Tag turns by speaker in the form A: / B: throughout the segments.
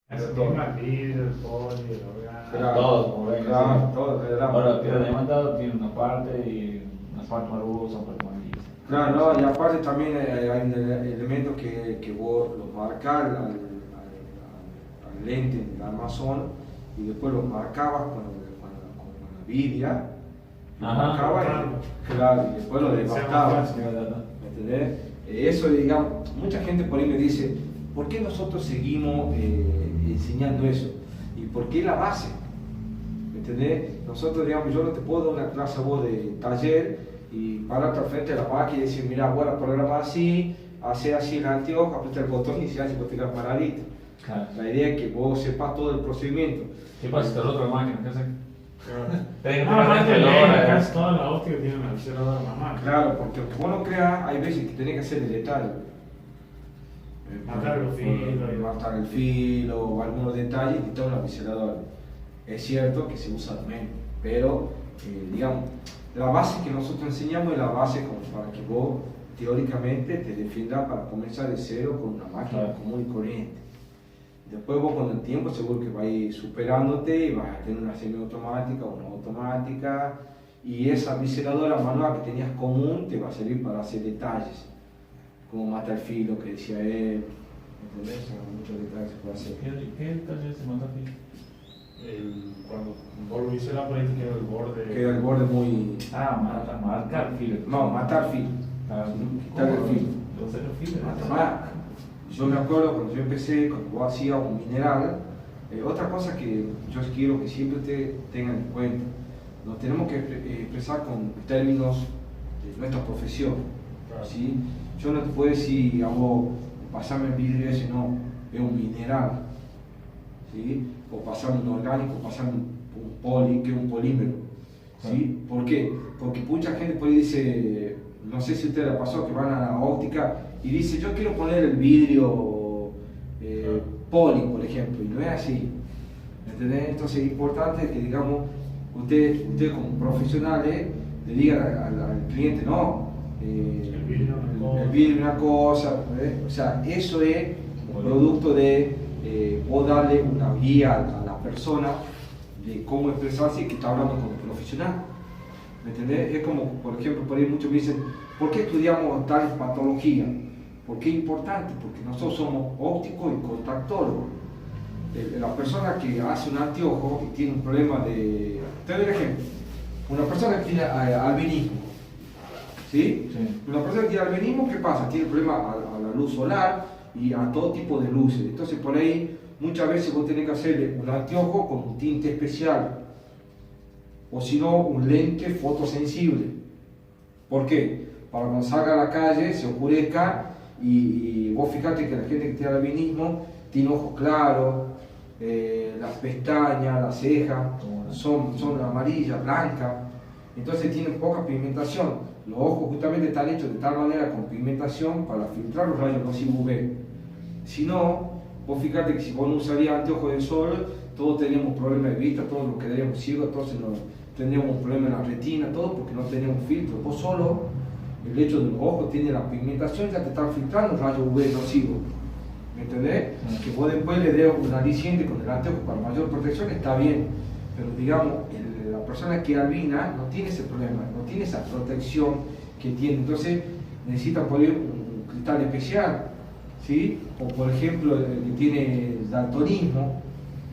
A: Eso
B: todo.
A: mismo, el vidrio, el polio, el orgánico.
B: Claro,
C: Todo, como ven.
B: claro, todo, ¿verdad?
C: Ahora, la piedra diamantado tiene una parte y una parte más rugosa, una parte más lisa.
B: Claro, no, y aparte también hay un elemento que vos lo marcás al lente del armazón y después lo marcabas con la vidia, lo
C: Ajá,
B: marcabas
A: claro.
B: claro, y después lo devastabas.
C: Sí, ¿verdad?
B: ¿Me entendés? Eso, digamos, mucha gente por ahí me dice, ¿por qué nosotros seguimos enseñando eso? ¿Y por qué la base? ¿Me entendés? Nosotros, digamos, yo no te puedo dar una clase a vos de taller y pararte al frente de la máquina y decir, mira, voy a programar así, hacer así el anteojo, apretar el botón y se hace vos te quedas paradito.
C: Claro.
B: La idea es que vos sepas todo el procedimiento.
C: ¿Qué pasa si te roto la máquina? ¿Qué haces? Tenés que
A: No,
C: tener
A: aparte
C: dentro de la hora.
A: casi toda la óptica tiene una visera de mamá.
B: Claro, porque aunque vos no creas, hay veces que tenés que hacer el detalle.
A: Matar los filos.
B: Matar el filo o algunos detalles y todo una biseladora. Es cierto que se usa menos, pero digamos, la base que nosotros enseñamos es la base como para que vos teóricamente te defiendas para comenzar de cero con una máquina
C: Claro.
B: común y corriente. Después vos con el tiempo seguro que vas a ir superándote y vas a tener una semiautomática o una automática y esa biseladora manual que tenías común te va a servir para hacer detalles, como matar el filo que decía él, ¿entendés? Son muchos detalles que se puede hacer.
C: ¿Qué taller se manda aquí?
A: Cuando vos lo hice la pared queda el borde.
B: Queda el borde muy...
C: Marcar filo.
B: No, matar filo.
C: Ah,
B: Quitar el filo.
C: ¿Los hacer filo?
B: Matar. Yo me acuerdo cuando yo empecé, cuando vos hacías un mineral, otra cosa que yo quiero que siempre te tengan en cuenta, nos tenemos que expresar con términos de nuestra profesión.
A: Claro.
B: ¿Sí? Yo no te puedo decir a vos, pasame el vidrio ese, no, es un mineral. ¿Sí? O pasame un orgánico, pasame un poli, que es un polímero. ¿Sí? ¿Por qué? Porque mucha gente por ahí dice, no sé si a usted le pasó, que van a la óptica y dice, yo quiero poner el vidrio poli, por ejemplo, y no es así. ¿Entendés? Entonces es importante que, digamos, usted como profesionales le digan al cliente, no,
A: El vidrio
B: es una cosa, ¿eh? O sea, eso es un producto de vos darle una guía a la persona de cómo expresarse y que está hablando como profesional. ¿Me entendés? Es como, por ejemplo, por ahí muchos me dicen, ¿por qué estudiamos tal patología? ¿Por qué es importante? Porque nosotros somos ópticos y contactólogos. La persona que hace un anteojo y tiene un problema de... Te doy un ejemplo. Una persona que tiene albinismo, ¿sí?
C: Sí.
B: Una persona que tiene albinismo, ¿qué pasa? Tiene problema a la luz solar y a todo tipo de luces. Entonces por ahí muchas veces vos tenés que hacerle un anteojo con un tinte especial o si no un lente fotosensible. ¿Por qué? Para cuando salga a la calle se oscurezca y vos fíjate que la gente que tiene albinismo tiene ojos claros, las pestañas, las cejas son amarillas, blancas, entonces tienen poca pigmentación. Los ojos justamente están hechos de tal manera con pigmentación para filtrar los rayos nocivos UV. Si no, vos fíjate que si vos no usarías anteojos de sol, todos tenemos problemas de vista, todos nos quedaríamos ciegos, entonces tendríamos un problema en la retina, todo porque no tenemos filtro. Vos solo, el hecho de los ojos tiene la pigmentación, ya te están filtrando los rayos UV nocivos. ¿Me entendés? Que vos después le des un aliciente con el anteojo para mayor protección, está bien. Pero digamos, la persona que albina no tiene ese problema, no tiene esa protección que tiene. Entonces necesita poner un cristal especial, ¿sí? O por ejemplo, el que tiene daltonismo,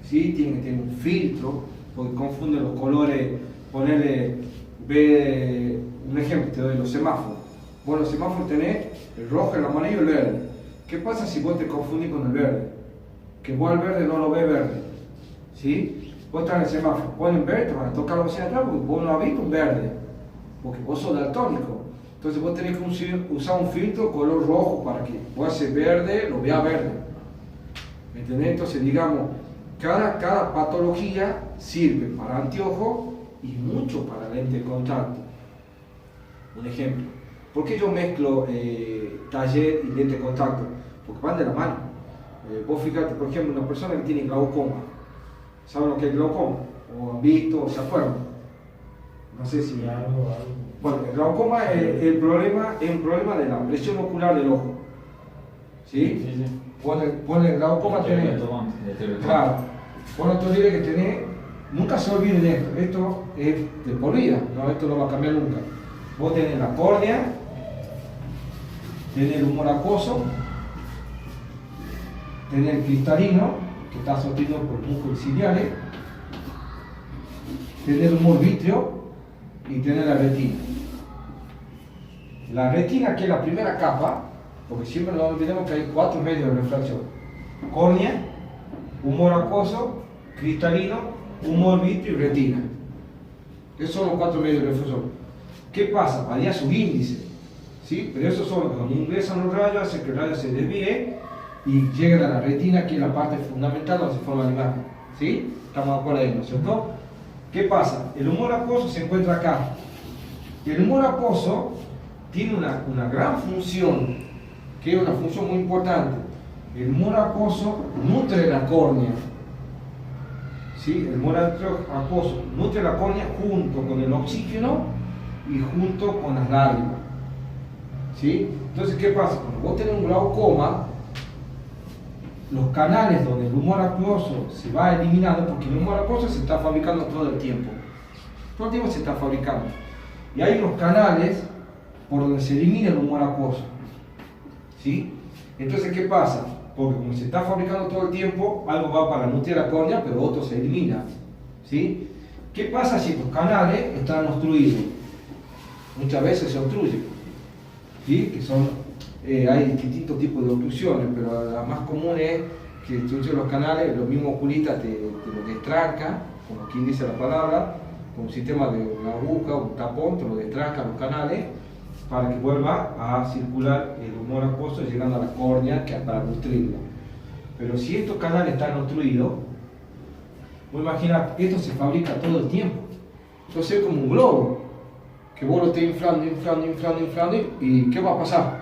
B: ¿sí? Tiene que tener un filtro, porque confunde los colores, ponerle, ve, un ejemplo, te doy los semáforos. Bueno, los semáforos tenés el rojo, el amarillo y el verde. ¿Qué pasa si vos te confundís con el verde? Que vos al verde no lo ves verde, ¿sí? Vos estás en el semáforo, ponen verde, te van a tocar la bocina atrás porque vos no has visto un verde, porque vos sos daltónico. Entonces vos tenés que usar un filtro color rojo para que vos haces verde, lo veas verde. ¿Me entendés? Entonces digamos, cada patología sirve para anteojo y mucho para lente de contacto. Un ejemplo, ¿por qué yo mezclo taller y lente de contacto? Porque van de la mano. Vos fíjate, por ejemplo, una persona que tiene glaucoma, ¿saben lo que es glaucoma? ¿O han visto o se acuerdan? No sé si...
A: algo.
B: Bueno, el glaucoma es un problema de la presión ocular del ojo. ¿Sí?
C: Sí, sí.
B: Vos en el glaucoma tenés. Claro, vos no te olvides que tenés, nunca se olviden de esto, esto es de por vida, no, esto no va a cambiar nunca. Vos tenés la córnea, tenés el humor acuoso, tenés el cristalino, que está sostenido por músculos ciliares, tenés el humor vítreo y tenés la retina. La retina, que es la primera capa, porque siempre no olvidemos que hay 4 medios de refracción: córnea, humor acuoso, cristalino, humor vítreo y retina. Esos son los 4 medios de refracción. ¿Qué pasa? Varía su índice, ¿sí? Pero esos son, cuando ingresan los rayos, hace que el rayo se desvíe y lleguen a la retina, que es la parte fundamental donde se forma la imagen, ¿sí? Estamos de acuerdo ahí, ¿no es cierto? ¿Qué pasa? El humor acuoso se encuentra acá. Y el humor acuoso tiene una gran función, que es una función muy importante. El humor acuoso nutre la córnea, ¿sí? El humor acuoso nutre la córnea junto con el oxígeno y junto con las lágrimas, ¿sí? Entonces, ¿qué pasa? Cuando vos tenés un glaucoma, los canales donde el humor acuoso se va eliminando, porque el humor acuoso se está fabricando todo el tiempo se está fabricando, y hay unos canales por donde se elimina el humor acuoso, ¿sí? Entonces, ¿qué pasa? Porque como se está fabricando todo el tiempo, algo va para nutrir la córnea, pero otro se elimina, ¿sí? ¿Qué pasa si estos canales están obstruidos? Muchas veces se obstruyen, ¿sí? Que son, hay distintos tipos de obstrucciones, pero la más común es que obstruyen los canales, los mismos oculistas te lo destrancan, como quien dice la palabra, con un sistema de una aguja o un tapón, te lo destrancan los canales para que vuelva a circular el humor acuoso llegando a la córnea para nutrirla. Pero si estos canales están obstruidos, vos imaginás, esto se fabrica todo el tiempo. Entonces es como un globo, que vos lo estés inflando, y ¿qué va a pasar?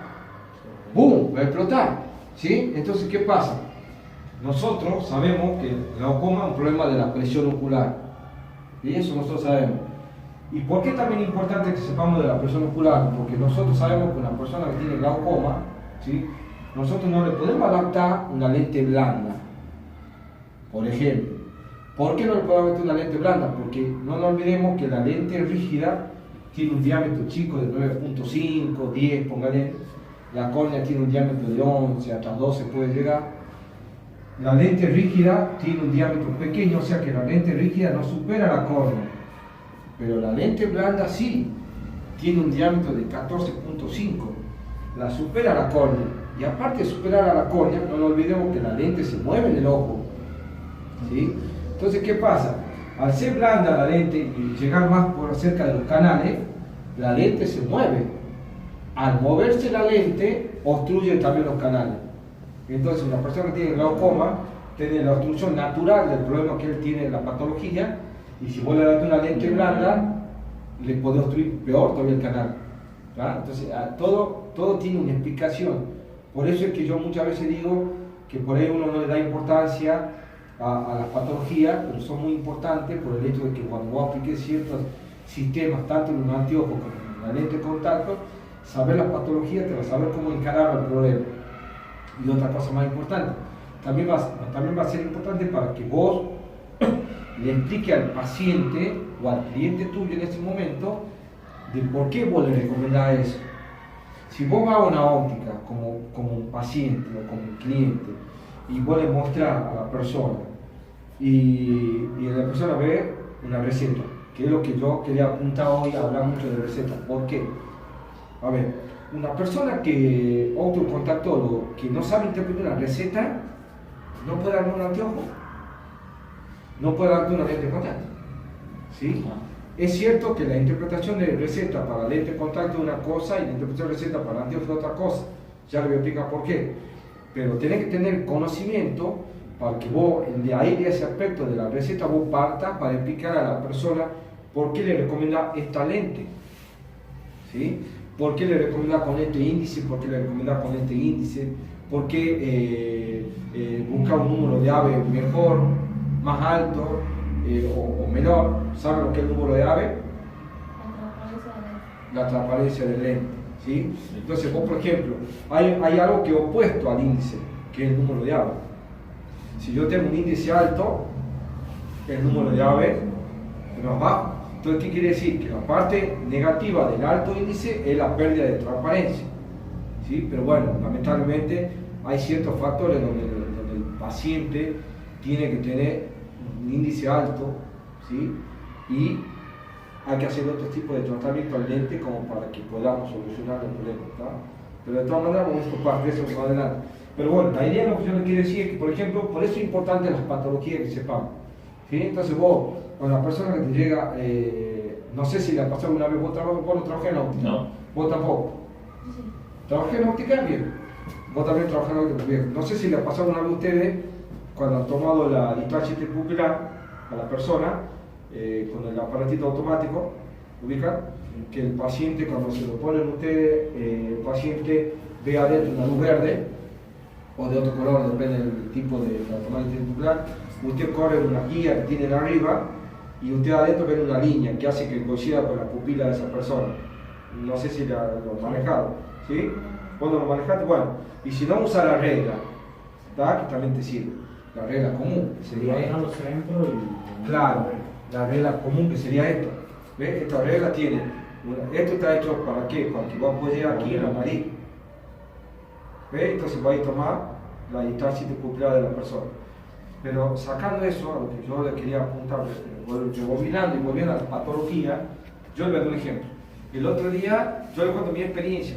B: ¡Bum! Va a explotar, ¿sí? Entonces, ¿qué pasa? Nosotros sabemos que el glaucoma es un problema de la presión ocular, y eso nosotros sabemos. ¿Y por qué también es importante que sepamos de la presión ocular? Porque nosotros sabemos que una persona que tiene glaucoma, ¿sí? Nosotros no le podemos adaptar una lente blanda, por ejemplo. ¿Por qué no le podemos adaptar una lente blanda? Porque no nos olvidemos que la lente rígida tiene un diámetro chico de 9.5, 10, póngale. La córnea tiene un diámetro de 11, hasta 12 puede llegar. La lente rígida tiene un diámetro pequeño, o sea que la lente rígida no supera la córnea. Pero la lente blanda sí, tiene un diámetro de 14.5, la supera la córnea. Y aparte de superar a la córnea, no nos olvidemos que la lente se mueve en el ojo, ¿sí? Entonces, ¿qué pasa? Al ser blanda la lente y llegar más por cerca de los canales, la lente se mueve. Al moverse la lente, obstruye también los canales. Entonces, una persona que tiene glaucoma tiene la obstrucción natural del problema que él tiene en la patología, y si vos le das una lente blanda, le puede obstruir peor todavía el canal, ¿verdad? Entonces, todo tiene una explicación. Por eso es que yo muchas veces digo que por ahí uno no le da importancia a las patologías, pero son muy importantes por el hecho de que cuando vos apliques ciertos sistemas, tanto en un anteojo como en una lente de contacto, saber las patologías te va a saber cómo encarar el problema. Y otra cosa más importante, también va a ser importante para que vos le explique al paciente o al cliente tuyo en ese momento de por qué vos le recomendás eso. Si vos vas a una óptica como un paciente o como un cliente y vos le mostrás a la persona y la persona ve una receta, que es lo que yo quería apuntar hoy, hablar mucho de recetas. ¿Por qué? A ver, una persona que, otro contactólogo, que no sabe interpretar una receta, no puede darme un anteojo, no puede darte una lente de contacto, ¿sí? Es cierto que la interpretación de receta para lente de contacto es una cosa y la interpretación de receta para anteojo es otra cosa. Ya le voy a explicar por qué. Pero tenés que tener conocimiento para que vos, de ahí de ese aspecto de la receta, vos partas para explicar a la persona por qué le recomienda esta lente, ¿sí? ¿Por qué le recomienda con lente índice? ¿Por qué le recomienda con lente índice? ¿Por qué buscar un número de ave mejor, más alto o menor? ¿Saben lo que es el número de ave? La transparencia del lente, ¿sí? Entonces vos, por ejemplo, hay algo que es opuesto al índice, que es el número de ave. Si yo tengo un índice alto, el número de ave es más bajo. Entonces, ¿qué quiere decir? Que la parte negativa del alto índice es la pérdida de transparencia. ¿Sí? Pero bueno, lamentablemente hay ciertos factores donde el paciente tiene que tener un índice alto, ¿sí? Y hay que hacer otro tipo de tratamiento al lente como para que podamos solucionar el problema, ¿tá? Pero de todas maneras vamos a ocupar de eso más adelante. Pero bueno, la idea, lo que yo le quiero decir es que, por ejemplo, por eso es importante las patologías que sepamos, ¿sí? Entonces vos, con la persona que te llega, no sé si le ha pasado alguna vez, vos no trabajás en óptica,
C: No.
B: vos tampoco. ¿Trabajás en óptica? Bien. Vos también trabajás en óptica, bien. No sé si le ha pasado alguna vez a ustedes, cuando han tomado la distancia interpupilar a la persona, con el aparatito automático, ¿ubican? Que el paciente, cuando se lo ponen ustedes, el paciente ve adentro una luz verde, o de otro color, depende del tipo de tomada interpupilar. Usted corre en una guía que tiene arriba, y usted adentro ve una línea que hace que coincida con la pupila de esa persona. No sé si lo han manejado, ¿sí? Cuando lo manejaste, bueno, y si no, usa la regla, ¿tá? Que también te sirve. La regla común, que sería esta.
A: Baja los centros y...
B: Claro, la regla común que sería esta. ¿Ves? Esta regla tiene, esto está hecho para qué? Para que vos puedas llegar aquí en la nariz. ¿Ves? Entonces vais a tomar la distancia interpupilar de la persona. Pero sacando eso, a lo que yo le quería apuntar, rebobinando y volviendo a la patología, yo le voy a dar un ejemplo. El otro día, yo le cuento mi experiencia.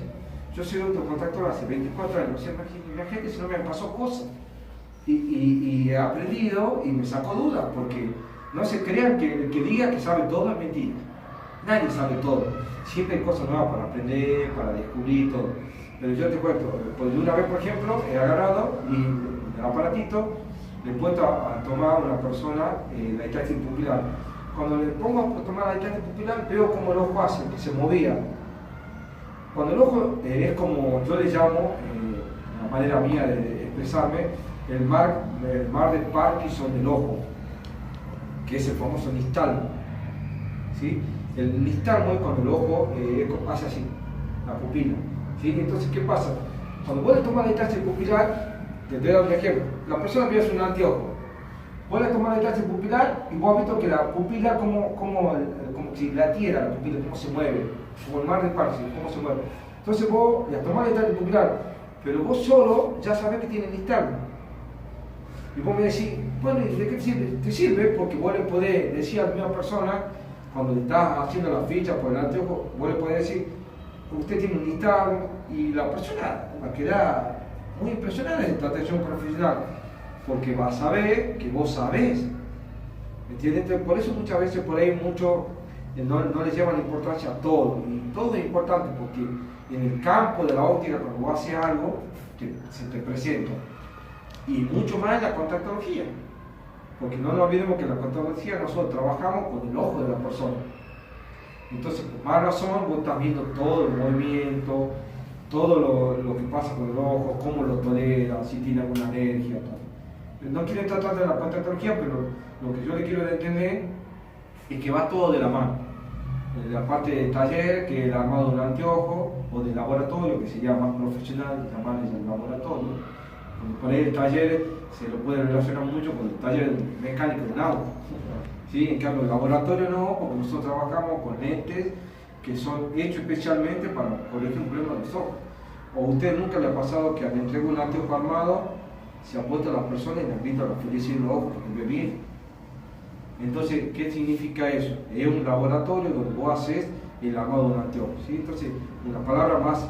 B: Yo soy autocontactor hace 24 años. O sea, imagínate si no me pasó cosas. Y he aprendido y me sacó dudas, porque no se crean que el que diga que sabe todo es mentira. Nadie sabe todo. Siempre hay cosas nuevas para aprender, para descubrir todo. Pero yo te cuento, pues de una vez, por ejemplo, he agarrado y el aparatito le he puesto a tomar a una persona la distancia pupilar. Cuando le pongo a tomar la distancia pupilar, veo como el ojo hace, que se movía. Cuando el ojo es como yo le llamo, una manera mía de expresarme, el mar de Parkinson del ojo, que es el famoso nistagmo, ¿sí? El nistagmo es cuando el ojo hace así, la pupila, ¿sí? Entonces, ¿qué pasa? Cuando vos le tomas la distancia pupilar, te voy a dar un ejemplo, la persona piensa un anteojo, vos le tomás la distancia pupilar y vos has visto que la pupila, como si latiera la pupila, cómo se mueve, como el mar de Parkinson, cómo se mueve. Entonces vos le tomás la distancia pupilar, pero vos solo ya sabés que tiene nistagmo. Y vos me decís, bueno, ¿de qué te sirve? Te sirve porque vos le podés decir a la misma persona, cuando le estás haciendo la ficha por el anteojo, vos le podés decir, usted tiene un nistagmo, y la persona va a quedar muy impresionada en tu atención profesional, porque va a saber que vos sabés. ¿Me entiendes? Entonces, por eso muchas veces por ahí no les llevan importancia a todo, y todo es importante porque en el campo de la óptica, cuando vos haces algo, se te presenta. Y mucho más en la contactología, porque no nos olvidemos que en la contactología nosotros trabajamos con el ojo de la persona. Entonces, por más razón, vos estás viendo todo el movimiento, todo lo que pasa con el ojo, cómo lo tolera, si tiene alguna alergia. Todo. No quiero tratar de la contactología, pero lo que yo le quiero entender es que va todo de la mano. La parte de taller, que es el armado de un anteojo, o de laboratorio, que sería más profesional, llamarles el laboratorio. Por ahí el taller se lo puede relacionar mucho con el taller mecánico de un auto. ¿Sí? En cambio, el laboratorio no, porque nosotros trabajamos con lentes que son hechos especialmente para corregir un problema de los ojos. O a usted nunca le ha pasado que al entregar un anteojo armado se apuesta a las personas y le grita a los felices los ojos porque ve bien. Entonces, ¿qué significa eso? Es un laboratorio donde vos haces el armado de un anteojo. ¿Sí? Entonces, una palabra más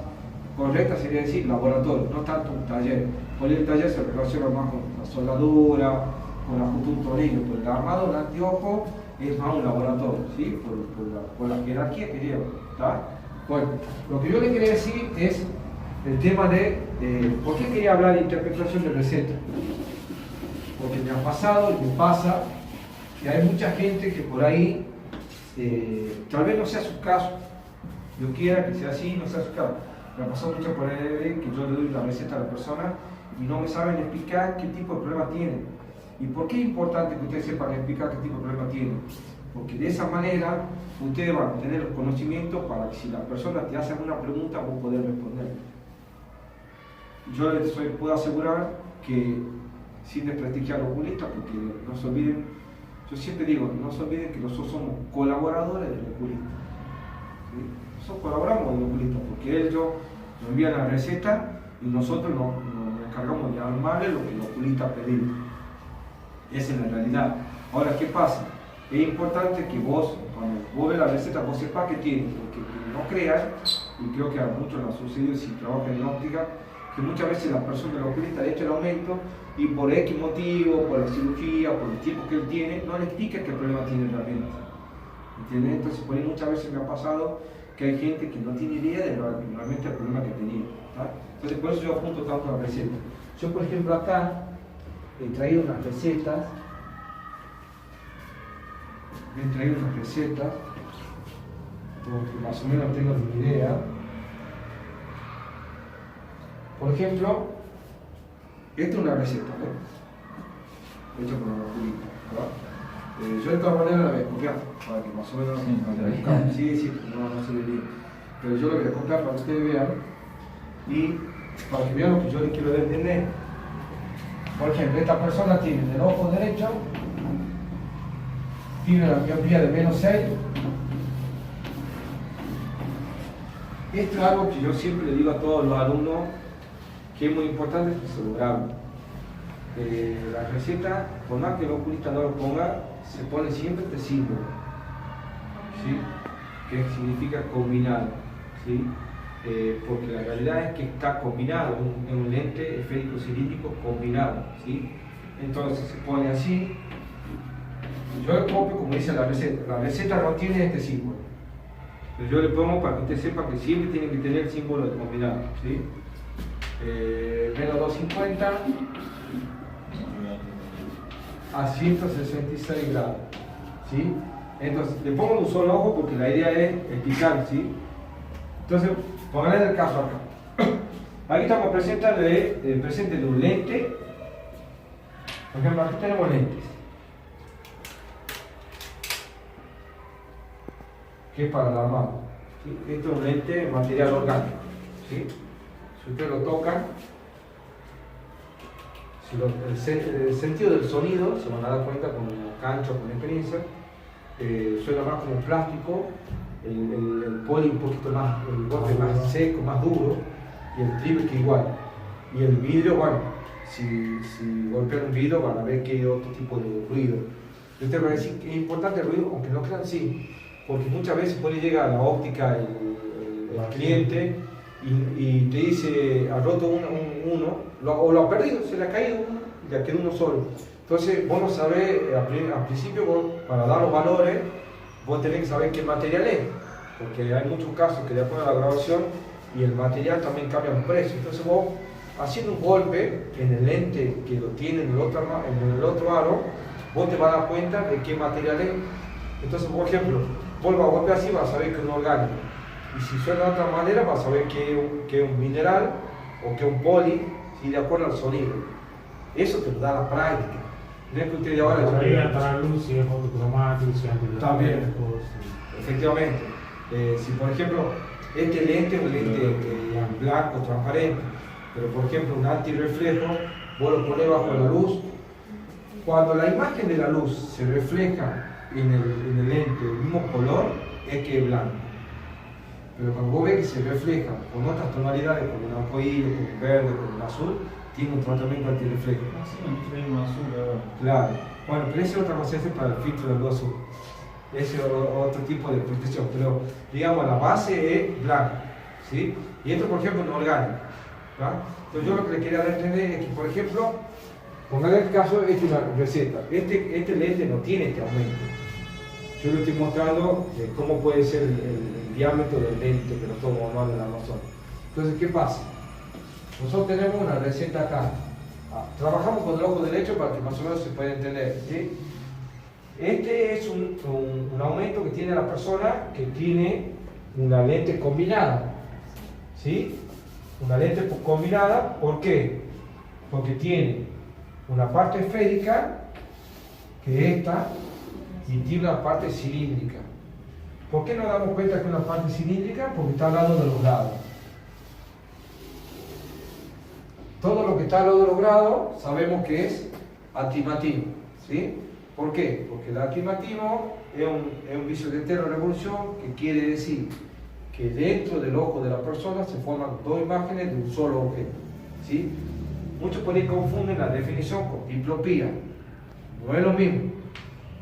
B: correcta sería decir laboratorio, no tanto un taller. Por el taller se relaciona más con la soldadura, con ajustar un tornillo, pero el armado del anteojo es más un laboratorio, ¿sí? por la jerarquía que lleva. ¿Tá? Bueno, lo que yo le quería decir es el tema de ¿por qué quería hablar de interpretación de receta? Porque me ha pasado y me pasa que hay mucha gente que por ahí tal vez no sea su caso, yo quiera que sea así, no sea su caso. Me ha pasado mucho por ahí que yo le doy la receta a la persona y no me saben explicar qué tipo de problema tiene. ¿Y por qué es importante que ustedes sepan explicar qué tipo de problema tiene? Porque de esa manera ustedes van a tener los conocimientos para que si la persona te hace alguna pregunta vos poder responder. Yo les puedo asegurar que sin desprestigiar al oculista, porque no se olviden, yo siempre digo, no se olviden que nosotros somos colaboradores del oculista. ¿Sí? Nosotros colaboramos del oculista, porque ellos nos envían la receta y nosotros nos encargamos de armarle lo que el oculista pide. Esa es la realidad. Ahora, ¿qué pasa? Es importante que vos, cuando vos ves la receta, vos sepas qué tiene, porque no creas, y creo que a muchos nos ha sucedido si trabajan en óptica, que muchas veces la persona del oculista le echa el aumento y por X motivo, por la cirugía, por el tiempo que él tiene, no le explica qué problema tiene realmente. ¿Entiendes? Entonces, por ahí muchas veces me ha pasado que hay gente que no tiene idea de realmente el problema que tenía. ¿Tá? Entonces, por eso yo apunto tanto a la receta. Yo, por ejemplo, acá he traído unas recetas. Porque más o menos tengo una idea. Por ejemplo, esta es una receta, ¿no? Hecha por una oculista, ¿verdad? Yo de todas maneras la voy a copiar, para que más o menos sí, no se ve bien. Pero yo lo voy a copiar para que ustedes vean y para que vean lo que yo les quiero entender. Por ejemplo, esta persona tiene en el ojo derecho, tiene la miopía de -6. Esto es algo que yo siempre le digo a todos los alumnos que es muy importante que se lograrlo. La receta, por más que el oculista no lo ponga, se pone siempre este símbolo, ¿sí? Que significa combinado, ¿sí? Porque la realidad es que está combinado, es un lente esférico cilíndrico combinado, ¿sí? Entonces se pone así. Yo le copio como dice la receta. La receta no tiene este símbolo. Pero yo le pongo para que usted sepa que siempre tiene que tener el símbolo de combinado, ¿sí? Menos 250 a 166 grados, ¿sí? Entonces le pongo un solo ojo porque la idea es explicar, ¿sí? Entonces, pónganle el caso acá. Aquí estamos presentes de un lente. Por ejemplo, aquí tenemos lentes, que es para la mano, ¿sí? Esto es un lente de material orgánico, ¿sí? Si ustedes lo tocan, el sentido del sonido, se van a dar cuenta con cancha o con experiencia, suena más como plástico, el poli un poquito más, el golpe más seco, más duro, y el triple que igual. Y el vidrio, bueno, si golpean un vidrio van a ver que hay otro tipo de ruido. Yo te voy a decir que es importante el ruido, aunque no crean sí, porque muchas veces puede llegar a la óptica el cliente y te dice, ha roto uno, o lo ha perdido, se le ha caído uno, y ya quedó uno solo. Entonces, vos no sabés, al principio, vos, para dar los valores, vos tenés que saber qué material es, porque hay muchos casos que después de la grabación y el material también cambia un precio. Entonces, vos, haciendo un golpe en el lente que lo tiene en el otro aro, vos te vas a dar cuenta de qué material es. Entonces, por ejemplo, vos vas a golpear así, vas a saber que es un orgánico. Y si suena de otra manera, vas a saber que es un mineral o que es un poli, ¿sí? De acuerdo al sonido. Eso te lo da la práctica. No es que ustedes ahora...
A: Ahí hasta la luz, si es fotocromático, si es
B: también. Efectivamente. Si por ejemplo, este lente es un lente blanco, transparente, pero por ejemplo un antirreflejo, vos lo pones bajo la luz. Cuando la imagen de la luz se refleja en el lente del mismo color, es que es blanco. Pero cuando vos ves que se refleja con otras tonalidades, con un arcoíris, con un verde, con un azul, tiene un tratamiento antirreflejo.
C: Así no tiene un azul ahora.
B: Claro. Bueno, pero ese es otra cosa, ese es para el filtro de luz azul. Ese es otro tipo de protección, pero digamos la base es blanca, ¿sí? Y esto por ejemplo no es orgánico, ¿verdad? Entonces yo lo que le quería dar a entender es que por ejemplo, pongan el caso, esta es una receta, este lente no tiene este aumento. Yo le estoy mostrando cómo puede ser el diámetro del lente que nosotros vamos a armar en Amazon. Entonces, ¿qué pasa? Nosotros tenemos una receta acá. Trabajamos con el ojo derecho para que más o menos se pueda entender, ¿sí? Este es un aumento que tiene la persona que tiene una lente combinada, ¿sí? Una lente combinada, ¿por qué? Porque tiene una parte esférica, que es esta, y tiene una parte cilíndrica. ¿Por qué nos damos cuenta que es una parte cilíndrica? Porque está al lado de los lados. todo lo que está al otro grado sabemos que es astigmatismo, ¿sí? ¿Por qué? Porque el astigmatismo es un vicio de heterorrevolución, que quiere decir que dentro del ojo de la persona se forman dos imágenes de un solo objeto, ¿sí? Muchos por ahí confunden la definición con diplopía. No es lo mismo.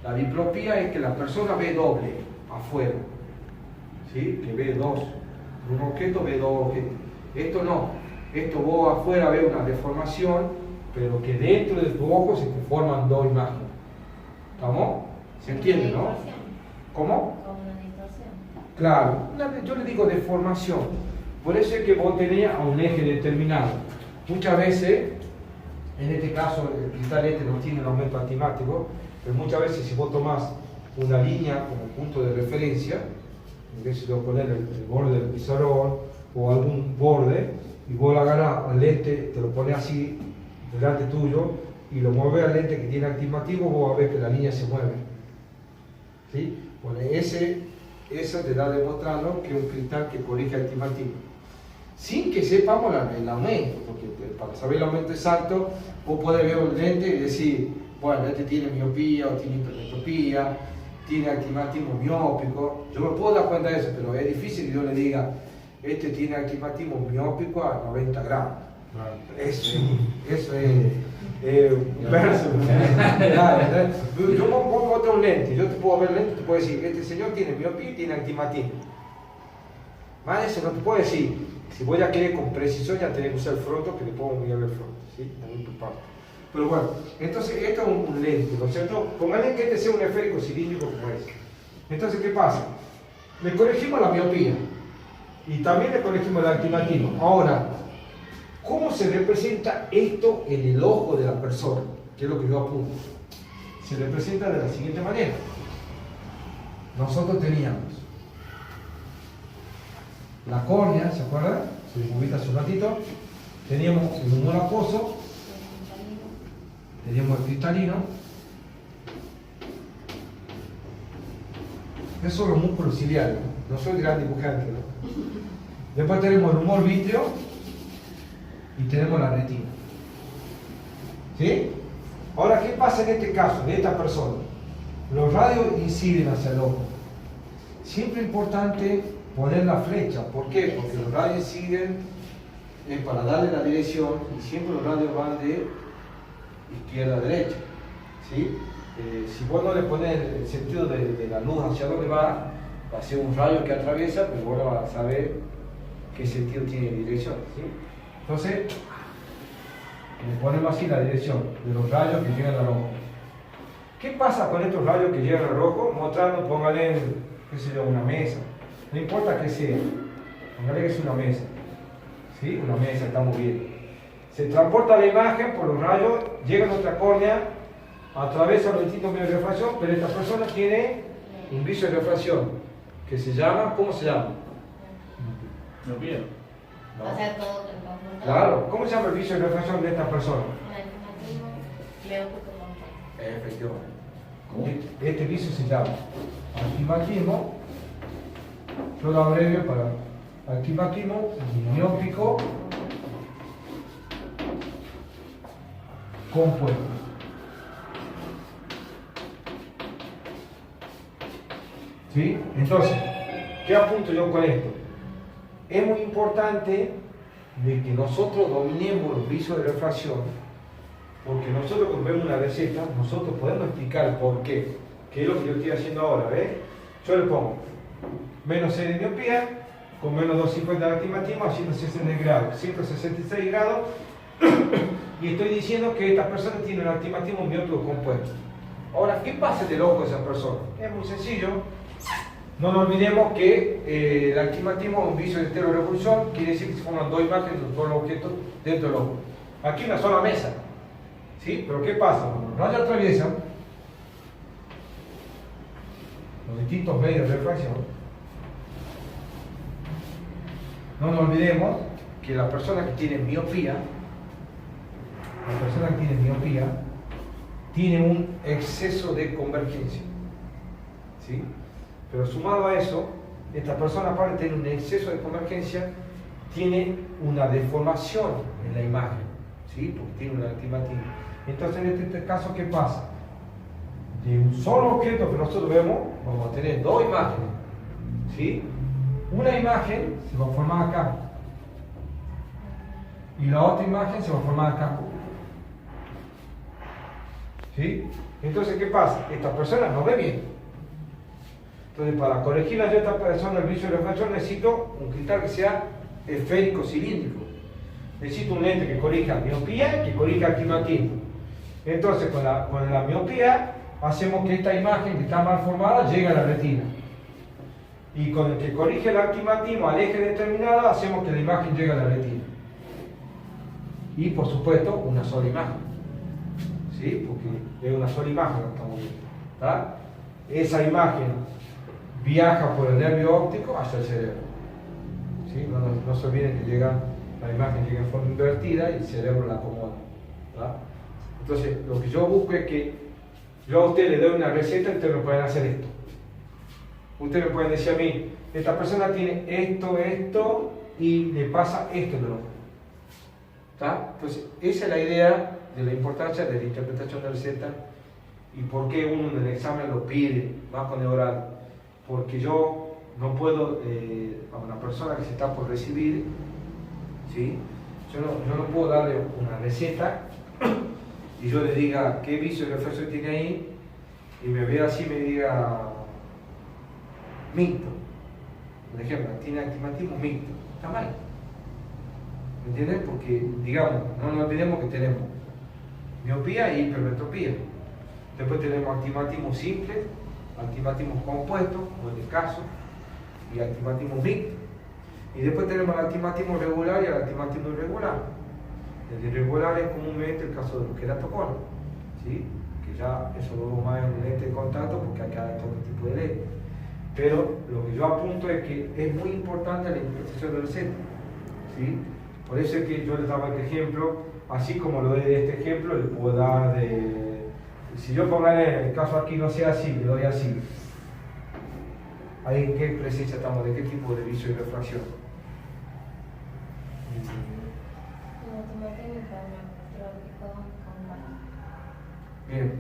B: La diplopía es que la persona ve doble afuera, ¿sí? Que ve dos. Un objeto ve dos objetos. Esto no. Esto vos afuera ves una deformación, pero que dentro de tu ojo se te forman dos imágenes. ¿Estamos? ¿Se entiende, no? ¿Cómo?
D: Como una distorsión.
B: Claro, yo le digo deformación. Por eso es que vos tenés a un eje determinado. Muchas veces, en este caso el cristal este no tiene un aumento astigmático, pero muchas veces si vos tomás una línea como punto de referencia, en vez de poner el borde del pizarrón o algún borde, y vos lo agarrás al lente, te lo pones así delante tuyo y lo mueves al lente que tiene astigmatismo, vos vas a ver que la línea se mueve. ¿Sí? Bueno, eso te da demostrando que es un cristal que corrige astigmatismo. Sin que sepamos el aumento, porque para saber el aumento exacto, vos podés ver un lente y decir, bueno, este tiene miopía o tiene hipermetropía, tiene astigmatismo miópico. Yo me puedo dar cuenta de eso, pero es difícil que yo le diga, este tiene astigmatismo miópico a 90 grados. Eso es un verso. Yo pongo otro lente, yo te puedo ver el lente y te puedo decir, este señor tiene miopía y tiene astigmatismo. Más eso no te puedo decir. Si voy a querer con precisión, ya tenés que usar el fronto, que le puedo mirar el fronto, ¿sí? También tu parte. Pero bueno, entonces esto es un lente, ¿no es cierto? Póngale que este sea un esférico cilíndrico como este. Entonces, ¿qué pasa? Le corregimos la miopía y también le corregimos el astigmatismo. Ahora, ¿cómo se representa esto en el ojo de la persona? Que es lo que yo apunto. Se representa de la siguiente manera. Nosotros teníamos la córnea, ¿se acuerdan? Se ubicó hace un ratito. Teníamos el humor acuoso, teníamos el cristalino. Esos son los músculos ciliares, no soy gran dibujante, ¿no? Después tenemos el humor vítreo y tenemos la retina. ¿Sí? Ahora, ¿qué pasa en este caso, de esta persona? Los radios inciden hacia el ojo. Siempre es importante poner la flecha. ¿Por qué? Porque los radios inciden para darle la dirección y siempre los radios van de izquierda a derecha. ¿Sí? Si vos no le pones el sentido de la luz hacia dónde va a ser un rayo que atraviesa, pero vos no vas a saber qué sentido tiene de dirección. ¿Sí? Entonces, le ponemos así la dirección de los rayos que llegan al ojo. ¿Qué pasa con estos rayos que llegan al ojo? Mostrando, póngale, qué sé yo, una mesa. No importa que sea, póngale que es una mesa. ¿Sí? Una mesa, estamos bien. Se transporta la imagen por los rayos, llega a nuestra córnea, atraviesa los distintos medios de refracción, pero esta persona tiene un vicio de refracción que se llama, ¿cómo se llama?
A: Miopía.
B: ¿No?
D: O sea, todo el conjunto.
B: Claro, ¿cómo se llama el vicio de refracción de esta persona?
D: Un astigmatismo miópico complejo.
B: Efectivamente. Este vicio se llama astigmatismo, yo lo abrevio para astigmatismo miópico compuesto. ¿Sí? Entonces, ¿qué apunto yo con esto? Es muy importante de que nosotros dominemos los vicios de refracción, porque nosotros cuando vemos una receta, nosotros podemos explicar por qué, que es lo que yo estoy haciendo ahora, ¿ves? Yo le pongo menos 6 de miopía, con menos 250 de astigmatismo a 160 grados, 166 grados, y estoy diciendo que esta persona tiene un astigmatismo miópico compuesto. Ahora, ¿qué pasa en el ojo de esa persona? Es muy sencillo. No nos olvidemos que el astigmatismo es un vicio de heterorrevolución, quiere decir que se forman dos imágenes de un solo objeto dentro del ojo. Aquí una sola mesa. ¿Sí? Pero ¿qué pasa? Cuando los rayos atraviesan los distintos medios de refracción, no nos olvidemos que la persona que tiene miopía, tiene un exceso de convergencia. ¿Sí? Pero sumado a eso, esta persona, aparte de tener un exceso de convergencia, tiene una deformación en la imagen. ¿sí? Porque tiene un astigmatismo. Entonces, en este caso, ¿qué pasa? De un solo objeto que nosotros vemos, vamos a tener dos imágenes, ¿sí? Una imagen se va a formar acá y la otra imagen se va a formar acá, ¿sí? Entonces, ¿qué pasa? Esta persona no ve bien. Entonces, para corregirla yo a esta persona el vicio de refracción, necesito un cristal que sea esférico cilíndrico. Necesito un lente que corrija miopía y que corrija astigmatismo. Entonces, con la miopía, hacemos que esta imagen que está mal formada llegue a la retina. Y con el que corrige el astigmatismo al eje determinado, hacemos que la imagen llegue a la retina. Y, por supuesto, una sola imagen. ¿Sí? Porque es una sola imagen que estamos viendo. ¿Tá? Esa imagen viaja por el nervio óptico hacia el cerebro. ¿Sí? No se olviden que la imagen llega en forma invertida y el cerebro la acomoda. ¿Tá? Entonces, lo que yo busco es que yo a usted le doy una receta y ustedes me pueden hacer esto. Ustedes me pueden decir a mí, esta persona tiene esto, y le pasa esto en el ojo. ¿Tá? Entonces, esa es la idea de la importancia de la interpretación de receta y por qué uno en el examen lo pide, más con el oral. Porque yo no puedo, a una persona que se está por recibir, ¿sí? yo no puedo darle una receta y yo le diga qué vicio de refracción tiene ahí y me vea así y me diga mixto. Por ejemplo, tiene astigmatismo mixto. Está mal. ¿Me entiendes? Porque, digamos, no nos olvidemos que tenemos miopía y hipermetropía. Después tenemos astigmatismo simple, astigmatismo compuesto, como en el caso, y astigmatismo mixto. Y después tenemos el astigmatismo regular y el astigmatismo irregular. El irregular es comúnmente el caso de los queratoconos, ¿sí? Que ya eso lo vemos más en el lente de contacto porque hay cada otro tipo de lente. Pero lo que yo apunto es que es muy importante la interpretación del centro, ¿sí? Por eso es que yo les daba este ejemplo, así como lo de este ejemplo, le puedo dar de... Si yo pongo el caso aquí no sea así, le doy así. ¿Ahí en qué presencia estamos? ¿De qué tipo de vicio y refracción? Bien.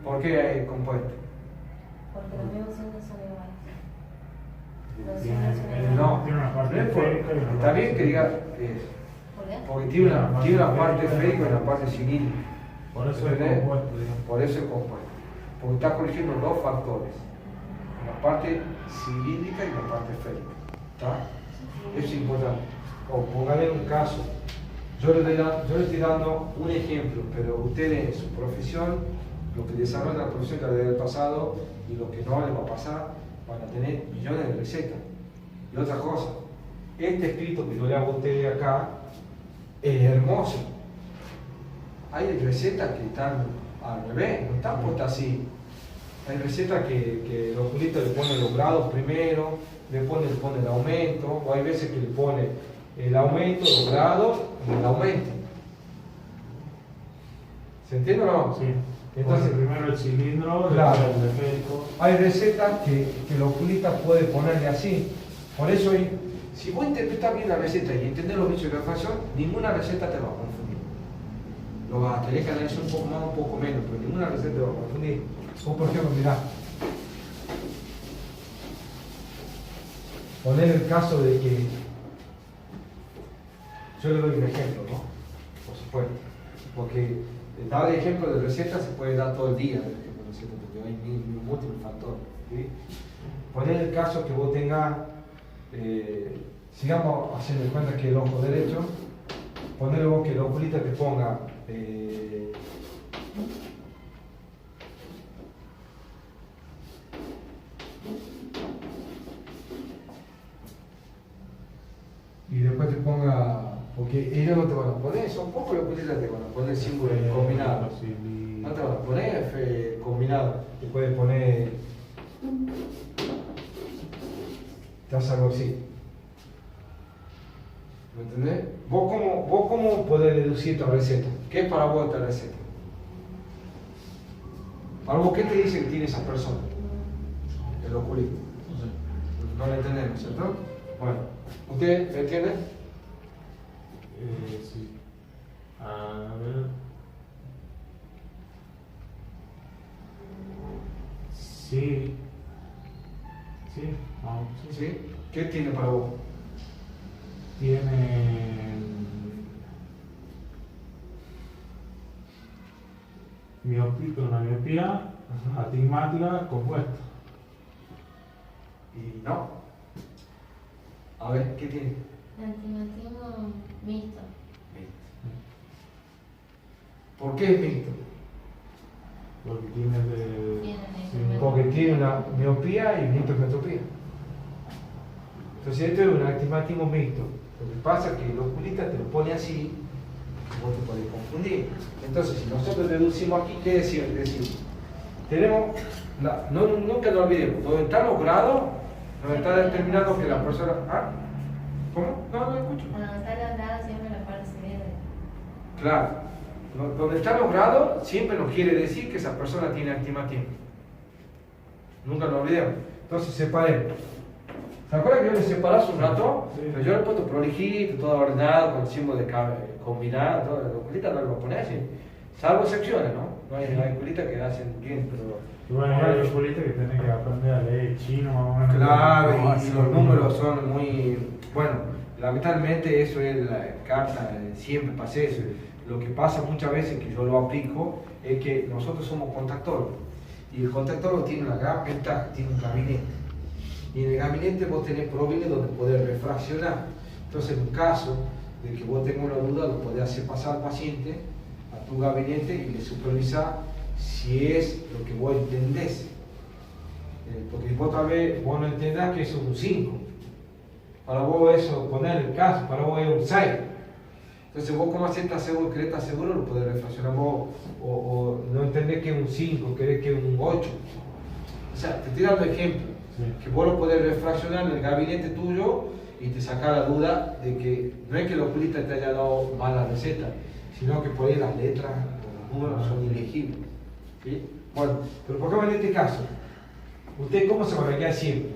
B: ¿Por qué hay compuesto?
D: Porque los mismos signos son iguales. Los
A: Tiene-
D: signos son iguales.
B: No,
A: tiene una parte
B: no es por-
A: esférica y una
B: está
A: parte
B: bien que diga eso.
D: ¿Por qué?
B: Porque tiene una parte esférica y una parte cilíndrica.
A: Por eso es
B: ¿Entendés?
A: compuesto, digamos.
B: Por eso es compuesto. Porque está corrigiendo dos factores. La parte cilíndrica y la parte esférica. ¿Está? Eso es importante. O póngale un caso. Yo le estoy dando un ejemplo, pero ustedes en su profesión, lo que desarrollan la profesión del pasado y lo que no les va a pasar, van a tener millones de recetas. Y otra cosa, este escrito que yo le hago a ustedes acá es hermoso. Hay recetas que están al revés, no están puestas así. Hay recetas que los oculistas le ponen los grados primero, le pone el aumento, o hay veces que le pone el aumento, los grados y el aumento. ¿Se entiende o no?
A: Sí.
B: Entonces,
A: Pone primero el cilindro,
B: claro,
A: después el esférico.
B: hay recetas que el oculista puede ponerle así. Por eso, si vos interpretas bien la receta y entendés los vicios de refracción, ninguna receta te va a confundir. Lo vas a tener que analizar un poco más, un poco menos, pero ninguna receta te va a confundir. Vos, por ejemplo, mirá. Poner el caso de que yo le doy un ejemplo, ¿no? Por supuesto. Porque dar ejemplo de recetas se puede dar todo el día, de ejemplo de recetas, porque hay múltiples factores. ¿Sí? Poner el caso que vos tengas, sigamos haciendo de cuenta que el ojo derecho, poner vos que el oculista te ponga y después te ponga, porque ellos no te van a poner, son pocos los oculistas que te van a poner símbolo combinado. No te van a poner F combinado, te puedes poner, te hace algo así. ¿Me entendés? ¿Vos cómo podés deducir esta receta? ¿Qué es para vos esta receta? ¿Para vos qué te dice que tiene esa persona? El oculista. No lo entendemos, ¿cierto? Bueno, ¿usted me entiende?
A: Sí. A ver. Sí. Sí, vamos.
B: ¿Sí? ¿Qué tiene para vos?
A: Tiene una miopía astigmática compuesta.
B: Y no. A ver, ¿qué tiene?
D: Astigmatismo mixto.
B: ¿Por qué es mixto?
A: Porque tiene de.
D: Tiene
B: Porque tiene una miopía y una hipermetropía. Entonces esto es un astigmatismo mixto. Lo que pasa es que el oculista te lo pone así, vos te podés confundir. Entonces, si nosotros deducimos aquí, ¿qué decimos? Tenemos, nunca nos olvidemos, donde están los grados, nos está determinando que la persona... ¿Ah? ¿Cómo? No escucho.
D: Cuando está al lado siempre la parte verde.
B: Claro, donde están los grados siempre nos quiere decir que esa persona tiene astigmatismo. Nunca nos olvidemos. Entonces, separemos. ¿Se acuerdan que yo le separé hace un rato?
A: Sí.
B: Pero yo le he puesto prolijito, todo ordenado, con el símbolo de combinado, todo. Los oculistas no lo ponen así. Salvo excepciones, ¿no? No hay oculistas que hacen bien, pero...
A: Y bueno, hay oculistas que tienen que aprender a leer chino más o menos.
B: Claro,
A: No,
B: y
A: así
B: los
A: no.
B: números son muy... Bueno, lamentablemente eso es la carta, siempre pasa eso. Lo que pasa muchas veces que yo lo aplico es que nosotros somos contactólogos. Y el contactólogo tiene una gran ventaja, tiene un gabinete. Y en el gabinete vos tenés proviles donde podés refraccionar. Entonces, en un caso de que vos tengas una duda, lo podés hacer pasar al paciente a tu gabinete y le supervisar si es lo que vos entendés. Porque vos tal vez vos no entendás que eso es un 5. Para vos eso, poner el caso, para vos es un 6. Entonces vos como estás seguro, querés estar seguro, lo podés refraccionar vos. O no entendés que es un 5, querés que es un 8. O sea, te estoy dando ejemplo.
A: Sí.
B: Que vos lo podés refraccionar en el gabinete tuyo y te saca la duda de que no es que el oculista te haya dado mala receta, sino que por ahí las letras o los números son ilegibles. ¿Sí? Bueno, pero por ejemplo en este caso, ¿usted cómo se va a quedar siempre?